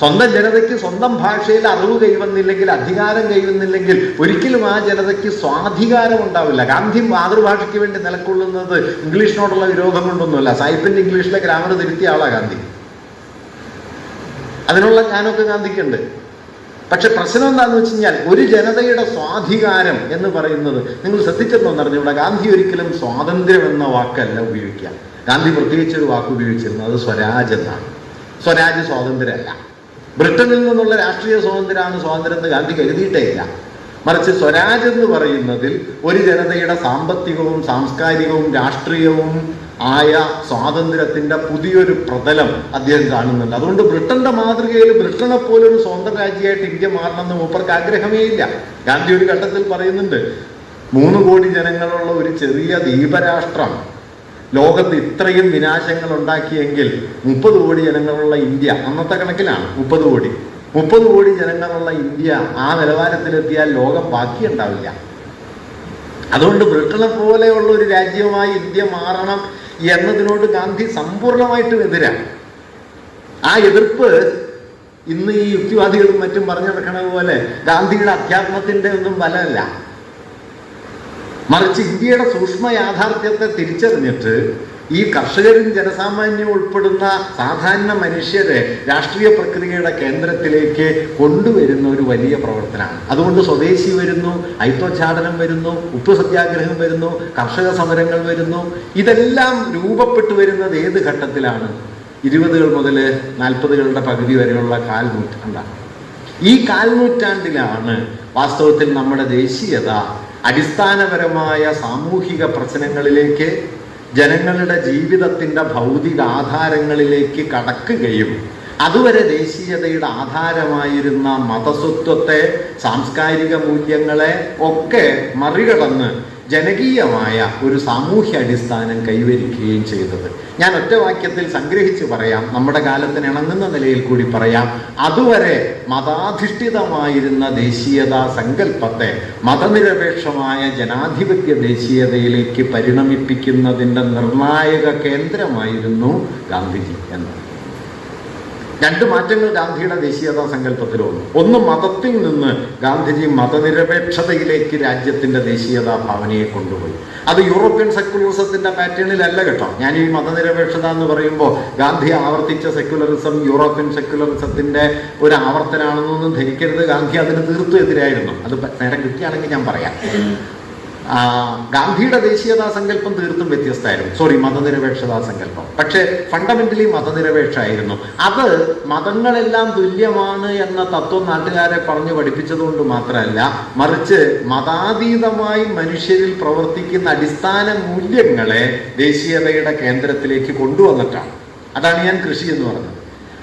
സ്വന്തം ജനതയ്ക്ക് സ്വന്തം ഭാഷയിൽ അറിവ് കൈവന്നില്ലെങ്കിൽ, അധികാരം കൈവന്നില്ലെങ്കിൽ ഒരിക്കലും ആ ജനതയ്ക്ക് സ്വാധികാരം ഉണ്ടാവില്ല. ഗാന്ധി മാതൃഭാഷയ്ക്ക് വേണ്ടി നിലകൊള്ളുന്നത് ഇംഗ്ലീഷിനോടുള്ള വിരോധം കൊണ്ടൊന്നുമല്ല. സായിപ്പിന്റെ ഇംഗ്ലീഷിലെ ഗ്രാമർ തിരുത്തിയ ആളാണ് ഗാന്ധി. അതിനുള്ള ജ്ഞാനമൊക്കെ ഗാന്ധിക്കുണ്ട്. പക്ഷെ പ്രശ്നം എന്താണെന്ന് വെച്ച് കഴിഞ്ഞാൽ, ഒരു ജനതയുടെ സ്വാധികാരം എന്ന് പറയുന്നത് നിങ്ങൾ ശ്രദ്ധിച്ചെന്നോ അറിഞ്ഞൂടെ, ഗാന്ധി ഒരിക്കലും സ്വാതന്ത്ര്യം എന്ന വാക്കല്ല ഉപയോഗിക്കുക. ഗാന്ധി പ്രത്യേകിച്ചൊരു വാക്ക് ഉപയോഗിച്ചിരുന്നത് അത് സ്വരാജ് എന്നാണ്. സ്വരാജ് സ്വാതന്ത്ര്യമല്ല. ബ്രിട്ടനിൽ നിന്നുള്ള രാഷ്ട്രീയ സ്വാതന്ത്ര്യമാണ് സ്വാതന്ത്ര്യം എന്ന് ഗാന്ധി കരുതിയിട്ടേ ഇല്ല. മറിച്ച് സ്വരാജ് എന്ന് പറയുന്നതിൽ ഒരു ജനതയുടെ സാമ്പത്തികവും സാംസ്കാരികവും രാഷ്ട്രീയവും ആയ സ്വാതന്ത്ര്യത്തിന്റെ പുതിയൊരു പ്രതലം അദ്ദേഹം കാണുന്നുണ്ട്. അതുകൊണ്ട് ബ്രിട്ടന്റെ മാതൃകയിൽ ബ്രിട്ടനെ പോലൊരു സ്വന്തം രാജ്യമായിട്ട് ഇന്ത്യ മാറണമെന്ന് മൂപ്പർക്ക് ആഗ്രഹമേ ഇല്ല. ഗാന്ധി ഒരു ഘട്ടത്തിൽ പറയുന്നുണ്ട്, 3 കോടി ജനങ്ങളുള്ള ഒരു ചെറിയ ദ്വീപരാഷ്ട്രം ലോകത്ത് ഇത്രയും വിനാശങ്ങൾ ഉണ്ടാക്കിയെങ്കിൽ 30 കോടി ജനങ്ങളുള്ള ഇന്ത്യ, അന്നത്തെ കണക്കിലാണ് 30 കോടി ജനങ്ങളുള്ള ഇന്ത്യ ആ നിലവാരത്തിലെത്തിയാൽ ലോകം ബാക്കിയുണ്ടാവില്ല. അതുകൊണ്ട് ബ്രിട്ടനെ പോലെയുള്ള ഒരു രാജ്യമായി ഇന്ത്യ മാറണം എന്നതിനോട് ഗാന്ധി സമ്പൂർണമായിട്ടും എതിരാണ്. ആ എതിർപ്പ് ഇന്ന് ഈ യുക്തിവാദികളും മറ്റും പറഞ്ഞു നടക്കണ പോലെ ഗാന്ധിയുടെ അധ്യാത്മത്തിന്റെ ഒന്നും ബലമല്ല. മറിച്ച് ഇന്ത്യയുടെ സൂക്ഷ്മ യാഥാർത്ഥ്യത്തെ തിരിച്ചറിഞ്ഞിട്ട് ഈ കർഷകരും ജനസാമാന്യം ഉൾപ്പെടുന്ന സാധാരണ മനുഷ്യരെ രാഷ്ട്രീയ പ്രക്രിയയുടെ കേന്ദ്രത്തിലേക്ക് കൊണ്ടുവരുന്ന ഒരു വലിയ പ്രവർത്തനമാണ്. അതുകൊണ്ട് സ്വദേശി വരുന്നു, അയിത്തോച്ചാടനം വരുന്നു, ഉപ്പ് സത്യാഗ്രഹം വരുന്നു, കർഷക സമരങ്ങൾ വരുന്നു. ഇതെല്ലാം രൂപപ്പെട്ടു വരുന്നത് ഏത് ഘട്ടത്തിലാണ്? 20 മുതൽ 40 പകുതി വരെയുള്ള കാൽനൂറ്റാണ്ടാണ്. ഈ കാൽനൂറ്റാണ്ടിലാണ് വാസ്തവത്തിൽ നമ്മുടെ ദേശീയത അടിസ്ഥാനപരമായ സാമൂഹിക പ്രശ്നങ്ങളിലേക്ക്, ജനങ്ങളുടെ ജീവിതത്തിൻ്റെ ഭൗതിക ആധാരങ്ങളിലേക്ക് കടക്കുകയും അതുവരെ ദേശീയതയുടെ ആധാരമായിരുന്ന മതസ്വത്വത്തെ, സാംസ്കാരിക മൂല്യങ്ങളെ ഒക്കെ മറികടന്ന് ജനകീയമായ ഒരു സാമൂഹ്യ അടിസ്ഥാനം കൈവരിക്കുകയും ചെയ്തത്. ഞാൻ ഒറ്റ വാക്യത്തിൽ സംഗ്രഹിച്ച് പറയാം, നമ്മുടെ കാലത്തിന് ഇണങ്ങുന്ന നിലയിൽ കൂടി പറയാം. അതുവരെ മതാധിഷ്ഠിതമായിരുന്ന ദേശീയതാ സങ്കല്പത്തെ മതനിരപേക്ഷമായ ജനാധിപത്യ ദേശീയതയിലേക്ക് പരിണമിപ്പിക്കുന്നതിൻ്റെ നിർണായക കേന്ദ്രമായിരുന്നു ഗാന്ധിജി എന്നത്. 2 മാറ്റങ്ങൾ ഗാന്ധിയുടെ ദേശീയതാ സങ്കല്പത്തിലുണ്ട്. ഒന്ന്, മതത്തിൽ നിന്ന് ഗാന്ധിജി മതനിരപേക്ഷതയിലേക്ക് രാജ്യത്തിന്റെ ദേശീയതാ ഭാവനയെ കൊണ്ടുപോയി. അത് യൂറോപ്യൻ സെക്യുലറിസത്തിന്റെ പാറ്റേണിലല്ല കേട്ടോ. ഞാൻ ഈ മതനിരപേക്ഷത എന്ന് പറയുമ്പോൾ ഗാന്ധി ആവർത്തിച്ച സെക്യുലറിസം യൂറോപ്യൻ സെക്യുലറിസത്തിന്റെ ഒരു ആവർത്തനാണെന്നൊന്നും ധരിക്കരുത്. ഗാന്ധി അതിന് തീർത്തും എതിരായിരുന്നു. അത് നേരം കിട്ടിയാണെങ്കിൽ ഞാൻ പറയാം. ഗാന്ധിയുടെ ദേശീയതാ സങ്കല്പം തീർത്തും വ്യത്യസ്തമായിരുന്നു. മതനിരപേക്ഷതാ സങ്കല്പം പക്ഷെ ഫണ്ടമെന്റലി മതനിരപേക്ഷമായിരുന്നു. അത് മതങ്ങളെല്ലാം തുല്യമാണ് എന്ന തത്വം നാട്ടുകാരെ പറഞ്ഞു പഠിപ്പിച്ചതുകൊണ്ട് മാത്രമല്ല, മറിച്ച് മതാതീതമായി മനുഷ്യരിൽ പ്രവർത്തിക്കുന്ന അടിസ്ഥാന മൂല്യങ്ങളെ ദേശീയതയുടെ കേന്ദ്രത്തിലേക്ക് കൊണ്ടുവന്നിട്ടാണ്. അതാണ് ഞാൻ കൃഷി എന്ന് പറഞ്ഞത്.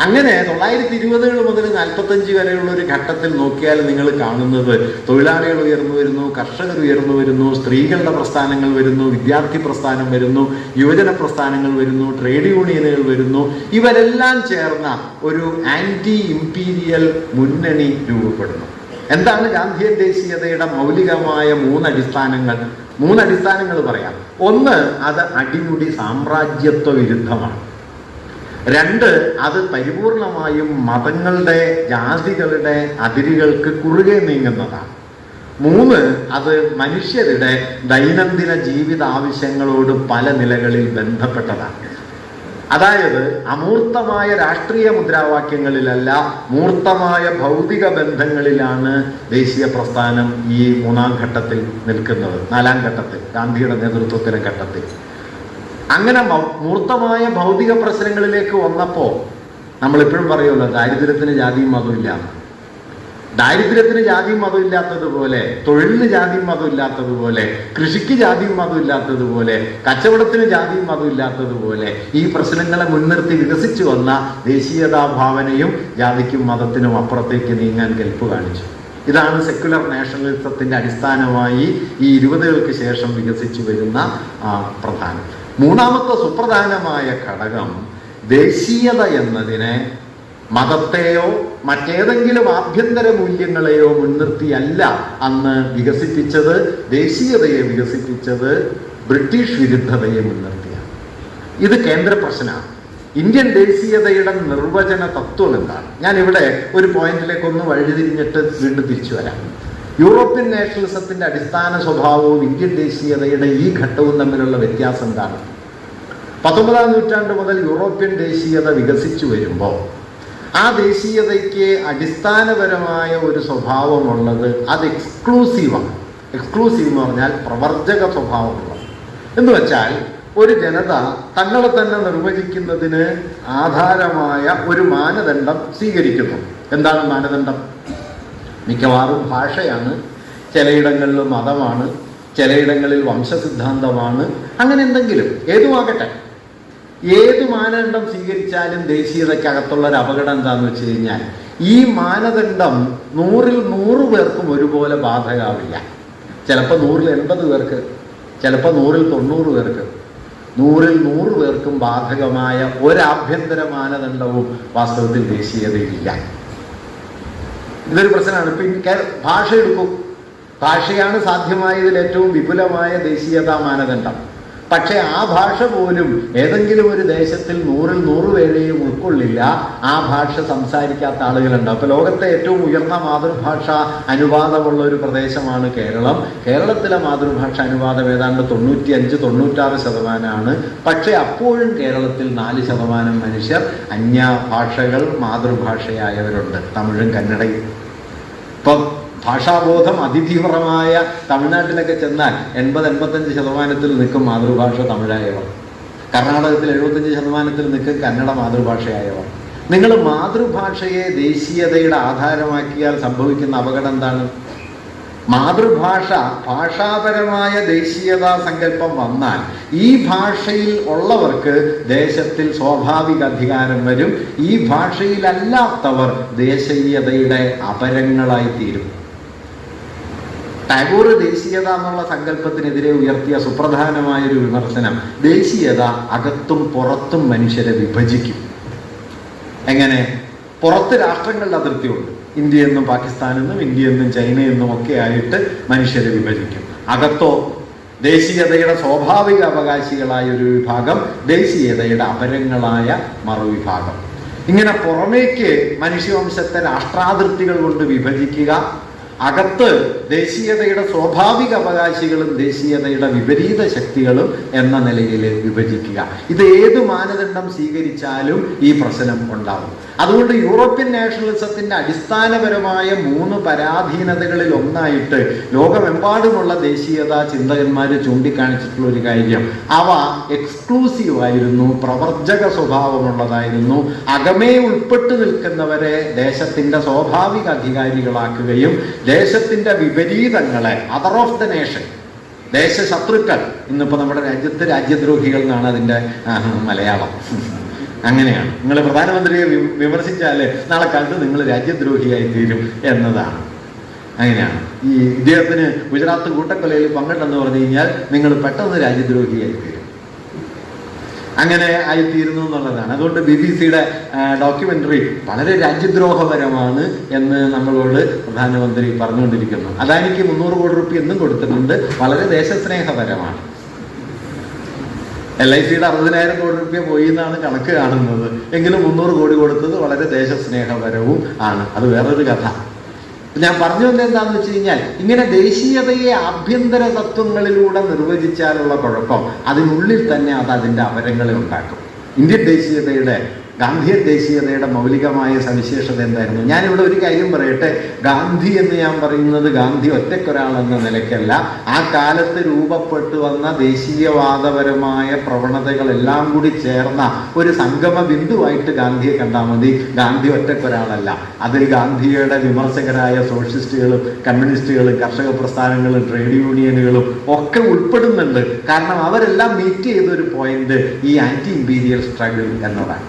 അങ്ങനെ 1920 മുതൽ 45 വരെയുള്ള ഒരു ഘട്ടത്തിൽ നോക്കിയാൽ നിങ്ങൾ കാണുന്നത് തൊഴിലാളികൾ ഉയർന്നു വരുന്നു, കർഷകർ ഉയർന്നു വരുന്നു, സ്ത്രീകളുടെ പ്രസ്ഥാനങ്ങൾ വരുന്നു, വിദ്യാർത്ഥി പ്രസ്ഥാനം വരുന്നു, യുവജന പ്രസ്ഥാനങ്ങൾ വരുന്നു, ട്രേഡ് യൂണിയനുകൾ വരുന്നു. ഇവരെല്ലാം ചേർന്ന ഒരു ആന്റി ഇംപീരിയൽ മുന്നണി രൂപപ്പെടുന്നു. എന്താണ് ഗാന്ധിയൻ ദേശീയതയുടെ മൗലികമായ മൂന്നടിസ്ഥാനങ്ങൾ പറയാം. ഒന്ന്, അത് അടിമുടി സാമ്രാജ്യത്വ വിരുദ്ധമാണ്. രണ്ട്, അത് പരിപൂർണമായും മതങ്ങളുടെ, ജാതികളുടെ അതിരുകൾക്ക് കുറുകെ നീങ്ങുന്നതാണ്. മൂന്ന്, അത് മനുഷ്യരുടെ ദൈനംദിന ജീവിത ആവശ്യങ്ങളോട് പല നിലകളിൽ ബന്ധപ്പെട്ടതാണ്. അതായത് അമൂർത്തമായ രാഷ്ട്രീയ മുദ്രാവാക്യങ്ങളിലല്ല, മൂർത്തമായ ഭൗതിക ബന്ധങ്ങളിലാണ് ദേശീയ പ്രസ്ഥാനം ഈ മൂന്നാം ഘട്ടത്തിൽ നിൽക്കുന്നത്, നാലാം ഘട്ടത്തിൽ, ഗാന്ധിയുടെ നേതൃത്വത്തിലെ ഘട്ടത്തിൽ. അങ്ങനെ മൂർത്തമായ ഭൗതിക പ്രശ്നങ്ങളിലേക്ക് വന്നപ്പോൾ നമ്മളിപ്പോഴും പറയുമല്ലോ, ദാരിദ്ര്യത്തിന് ജാതിയും മതവും ഇല്ല. ദാരിദ്ര്യത്തിന് ജാതിയും മതവും ഇല്ലാത്തതുപോലെ, തൊഴിലിന് ജാതിയും മതവും ഇല്ലാത്തതുപോലെ, കൃഷിക്ക് ജാതിയും മതവും ഇല്ലാത്തതുപോലെ, കച്ചവടത്തിന് ജാതിയും മതവും ഇല്ലാത്തതുപോലെ ഈ പ്രശ്നങ്ങളെ മുൻനിർത്തി വികസിച്ചു വന്ന ദേശീയതാ ഭാവനയും ജാതിക്കും മതത്തിനും അപ്പുറത്തേക്ക് നീങ്ങാൻ കെൽപ്പ് കാണിച്ചു. ഇതാണ് സെക്യുലർ നാഷണലിസത്തിന്റെ അടിസ്ഥാനമായി ഈ 20കൾക്ക് ശേഷം വികസിച്ചു വരുന്ന പ്രധാനം. മൂന്നാമത്തെ സുപ്രധാനമായ ഘടകം, ദേശീയത എന്നതിനെ മതത്തെയോ മറ്റേതെങ്കിലും ആഭ്യന്തര മൂല്യങ്ങളെയോ മുൻനിർത്തിയല്ല അന്ന് വികസിപ്പിച്ചത്. ദേശീയതയെ വികസിപ്പിച്ചത് ബ്രിട്ടീഷ് വിരുദ്ധതയെ മുൻനിർത്തിയാണ്. ഇത് കേന്ദ്ര പ്രശ്നമാണ്. ഇന്ത്യൻ ദേശീയതയുടെ നിർവചന തത്വം എന്താണ്? ഞാനിവിടെ ഒരു പോയിന്റിലേക്കൊന്ന് വഴിതിരിഞ്ഞിട്ട് വീണ്ടും തിരിച്ചു വരാം. യൂറോപ്യൻ നാഷണലിസത്തിന്റെ അടിസ്ഥാന സ്വഭാവവും ഇന്ത്യൻ ദേശീയതയുടെ ഈ ഘട്ടവും തമ്മിലുള്ള വ്യത്യാസം എന്താണ്? 19ാം നൂറ്റാണ്ട് മുതൽ യൂറോപ്യൻ ദേശീയത വികസിച്ചു വരുമ്പോൾ ആ ദേശീയതയ്ക്ക് അടിസ്ഥാനപരമായ ഒരു സ്വഭാവമുള്ളത്, അത് എക്സ്ക്ലൂസീവാണ്. എക്സ്ക്ലൂസീവ് എന്ന് പറഞ്ഞാൽ പ്രവർജക സ്വഭാവമുള്ളത്. എന്ന് വെച്ചാൽ ഒരു ജനത തങ്ങളെ തന്നെ നിർവചിക്കുന്നതിന് ആധാരമായ ഒരു മാനദണ്ഡം സ്വീകരിക്കുന്നു. എന്താണ് മാനദണ്ഡം? മിക്കവാറും ഭാഷയാണ്, ചിലയിടങ്ങളിൽ മതമാണ്, ചിലയിടങ്ങളിൽ വംശസിദ്ധാന്തമാണ്, അങ്ങനെ എന്തെങ്കിലും ഏതുമാകട്ടെ. ഏത് മാനദണ്ഡം സ്വീകരിച്ചാലും ദേശീയതയ്ക്കകത്തുള്ള ഒരു അപകടം എന്താണെന്ന് വെച്ച് കഴിഞ്ഞാൽ, ഈ മാനദണ്ഡം 100ൽ 100 പേർക്കും ഒരുപോലെ ബാധകമാവില്ല. ചിലപ്പോൾ 100ൽ 80 പേർക്ക്, ചിലപ്പോൾ 100ൽ 90 പേർക്ക്, 100ൽ 100 പേർക്കും ബാധകമായ ഒരാഭ്യന്തര മാനദണ്ഡവും വാസ്തവത്തിൽ ദേശീയതയിലില്ല. ഇതൊരു പ്രശ്നമാണ്. ഇപ്പം ഭാഷ എടുക്കും, ഭാഷയാണ് സാധ്യമായതിൽ ഏറ്റവും വിപുലമായ ദേശീയതാ മാനദണ്ഡം. പക്ഷെ ആ ഭാഷ പോലും ഏതെങ്കിലും ഒരു ദേശത്തിൽ 100ൽ 100 പേരെയും ഉൾക്കൊള്ളില്ല. ആ ഭാഷ സംസാരിക്കാത്ത ആളുകളുണ്ട്. അപ്പൊ ലോകത്തെ ഏറ്റവും ഉയർന്ന മാതൃഭാഷ അനുവാദമുള്ള ഒരു പ്രദേശമാണ് കേരളം. കേരളത്തിലെ മാതൃഭാഷ അനുവാദം ഏതാണ്ട് 95-96%. പക്ഷെ അപ്പോഴും കേരളത്തിൽ 4% മനുഷ്യർ അന്യഭാഷകൾ മാതൃഭാഷയായവരുണ്ട്, തമിഴും കന്നഡയും. ഇപ്പം ഭാഷാബോധം അതിതീവ്രമായ തമിഴ്നാട്ടിലൊക്കെ ചെന്നാൽ 80-85% നിൽക്കും മാതൃഭാഷ തമിഴായവർ. കർണാടകത്തിൽ 75% നിൽക്കും കന്നഡ മാതൃഭാഷയായവർ. നിങ്ങൾ മാതൃഭാഷയെ ദേശീയതയുടെ ആധാരമാക്കിയാൽ സംഭവിക്കുന്ന അപകടം എന്താണ്? മാതൃഭാഷ, ഭാഷാപരമായ ദേശീയതാ സങ്കല്പം വന്നാൽ ഈ ഭാഷയിൽ ഉള്ളവർക്ക് ദേശത്തിൽ സ്വാഭാവിക അധികാരം വരും. ഈ ഭാഷയിലല്ലാത്തവർ ദേശീയതയുടെ അപരങ്ങളായി തീരും. ടാഗോർ ദേശീയത എന്നുള്ള സങ്കല്പത്തിനെതിരെ ഉയർത്തിയ സുപ്രധാനമായൊരു വിമർശനം, ദേശീയത അകത്തും പുറത്തും മനുഷ്യരെ വിഭജിക്കും. എങ്ങനെ? പുറത്ത് രാഷ്ട്രങ്ങളുടെ അതിർത്തിയുണ്ട്, ഇന്ത്യയെന്നും പാകിസ്ഥാനെന്നും ഇന്ത്യയെന്നും ചൈനയെന്നും ഒക്കെ ആയിട്ട് മനുഷ്യരെ വിഭജിക്കും. അകത്തോ ദേശീയതയുടെ സ്വാഭാവിക അവകാശികളായ ഒരു വിഭാഗം, ദേശീയതയുടെ അപരങ്ങളായ മറുവിഭാഗം. ഇങ്ങനെ പുറമേക്ക് മനുഷ്യവംശത്തെ രാഷ്ട്രാതിർത്തികൾ കൊണ്ട് വിഭജിക്കുക, അകത്ത് ദേശീയതയുടെ സ്വാഭാവിക അവകാശികളും ദേശീയതയുടെ വിപരീത ശക്തികളും എന്ന നിലയിൽ വിഭജിക്കുക. ഇത് ഏത് മാനദണ്ഡം സ്വീകരിച്ചാലും ഈ പ്രശ്നം ഉണ്ടാകും. അതുകൊണ്ട് യൂറോപ്യൻ നാഷണലിസത്തിന്റെ അടിസ്ഥാനപരമായ 3 പരാധീനതകളിൽ ഒന്നായിട്ട് ലോകമെമ്പാടുമുള്ള ദേശീയതാ ചിന്തകന്മാർ ചൂണ്ടിക്കാണിച്ചിട്ടുള്ള ഒരു കാര്യം, അവ എക്സ്ക്ലൂസീവായിരുന്നു, പ്രവർജക സ്വഭാവമുള്ളതായിരുന്നു. അകമേ ഉൾപ്പെട്ടു നിൽക്കുന്നവരെ ദേശത്തിന്റെ സ്വാഭാവിക അധികാരികളാക്കുകയും ദേശത്തിന്റെ വിപരീതങ്ങളെ, അതർ ഓഫ് ദ നേഷൻ, ദേശശത്രുക്കൾ, ഇന്നിപ്പോ നമ്മുടെ രാജ്യത്ത് രാജ്യദ്രോഹികൾ എന്നാണ് അതിന്റെ മലയാളം. അങ്ങനെയാണ്. നിങ്ങൾ പ്രധാനമന്ത്രിയെ വിമർശിച്ചാൽ നാളെ കാലത്ത് നിങ്ങൾ രാജ്യദ്രോഹിയായി തീരും എന്നതാണ്. അങ്ങനെയാണ്. ഈ ഇദ്ദേഹത്തിന് ഗുജറാത്ത് കൂട്ടക്കൊലയിൽ പങ്കിട്ടെന്ന് പറഞ്ഞു കഴിഞ്ഞാൽ നിങ്ങൾ പെട്ടെന്ന് രാജ്യദ്രോഹിയായി തീരും. അങ്ങനെ ആയിത്തീരുന്നു എന്നുള്ളതാണ്. അതുകൊണ്ട് BBC-യുടെ ഡോക്യുമെന്ററി വളരെ രാജ്യദ്രോഹപരമാണ് എന്ന് നമ്മളോട് പ്രധാനമന്ത്രി പറഞ്ഞുകൊണ്ടിരിക്കുന്നു. അദാനിക്ക് 300 കോടി രൂപ എന്നും കൊടുത്തിട്ടുണ്ട്, വളരെ ദേശസ്നേഹപരമാണ്. LIC-യുടെ 60,000 കോടി രൂപ പോയി എന്നാണ് കണക്ക് കാണുന്നത്. എങ്കിലും 300 കോടി കൊടുത്തത് വളരെ ദേശസ്നേഹപരവും ആണ്. അത് വേറൊരു കഥ. ഞാൻ പറഞ്ഞു വന്നത് എന്താണെന്ന് വെച്ച് കഴിഞ്ഞാൽ, ഇങ്ങനെ ദേശീയതയെ ആഭ്യന്തര തത്വങ്ങളിലൂടെ നിർവചിച്ചാലുള്ള കുഴപ്പം അതിനുള്ളിൽ തന്നെ അത് അതിൻ്റെ അപരങ്ങളെ ഉണ്ടാക്കും. ഇന്ത്യൻ ദേശീയതയുടെ, ഗാന്ധിയൻ ദേശീയതയുടെ മൗലികമായ സവിശേഷത എന്തായിരുന്നു? ഞാനിവിടെ ഒരു കാര്യം പറയട്ടെ. ഗാന്ധി എന്ന് ഞാൻ പറയുന്നത് ഗാന്ധി ഒറ്റക്കൊരാളെന്ന നിലയ്ക്കല്ല, ആ കാലത്ത് രൂപപ്പെട്ടു വന്ന ദേശീയവാദപരമായ പ്രവണതകളെല്ലാം കൂടി ചേർന്ന ഒരു സംഗമ ബിന്ദുവായിട്ട് ഗാന്ധിയെ കണ്ടാൽ മതി. ഗാന്ധി ഒറ്റക്കൊരാളല്ല. അതിൽ ഗാന്ധിയുടെ വിമർശകരായ സോഷ്യലിസ്റ്റുകളും കമ്മ്യൂണിസ്റ്റുകളും കർഷക പ്രസ്ഥാനങ്ങളും ട്രേഡ് യൂണിയനുകളും ഒക്കെ ഉൾപ്പെടുന്നുണ്ട്. കാരണം അവരെല്ലാം മീറ്റ് ചെയ്തൊരു പോയിന്റ് ഈ ആന്റി ഇമ്പീരിയൽ സ്ട്രഗിൾ എന്നതാണ്.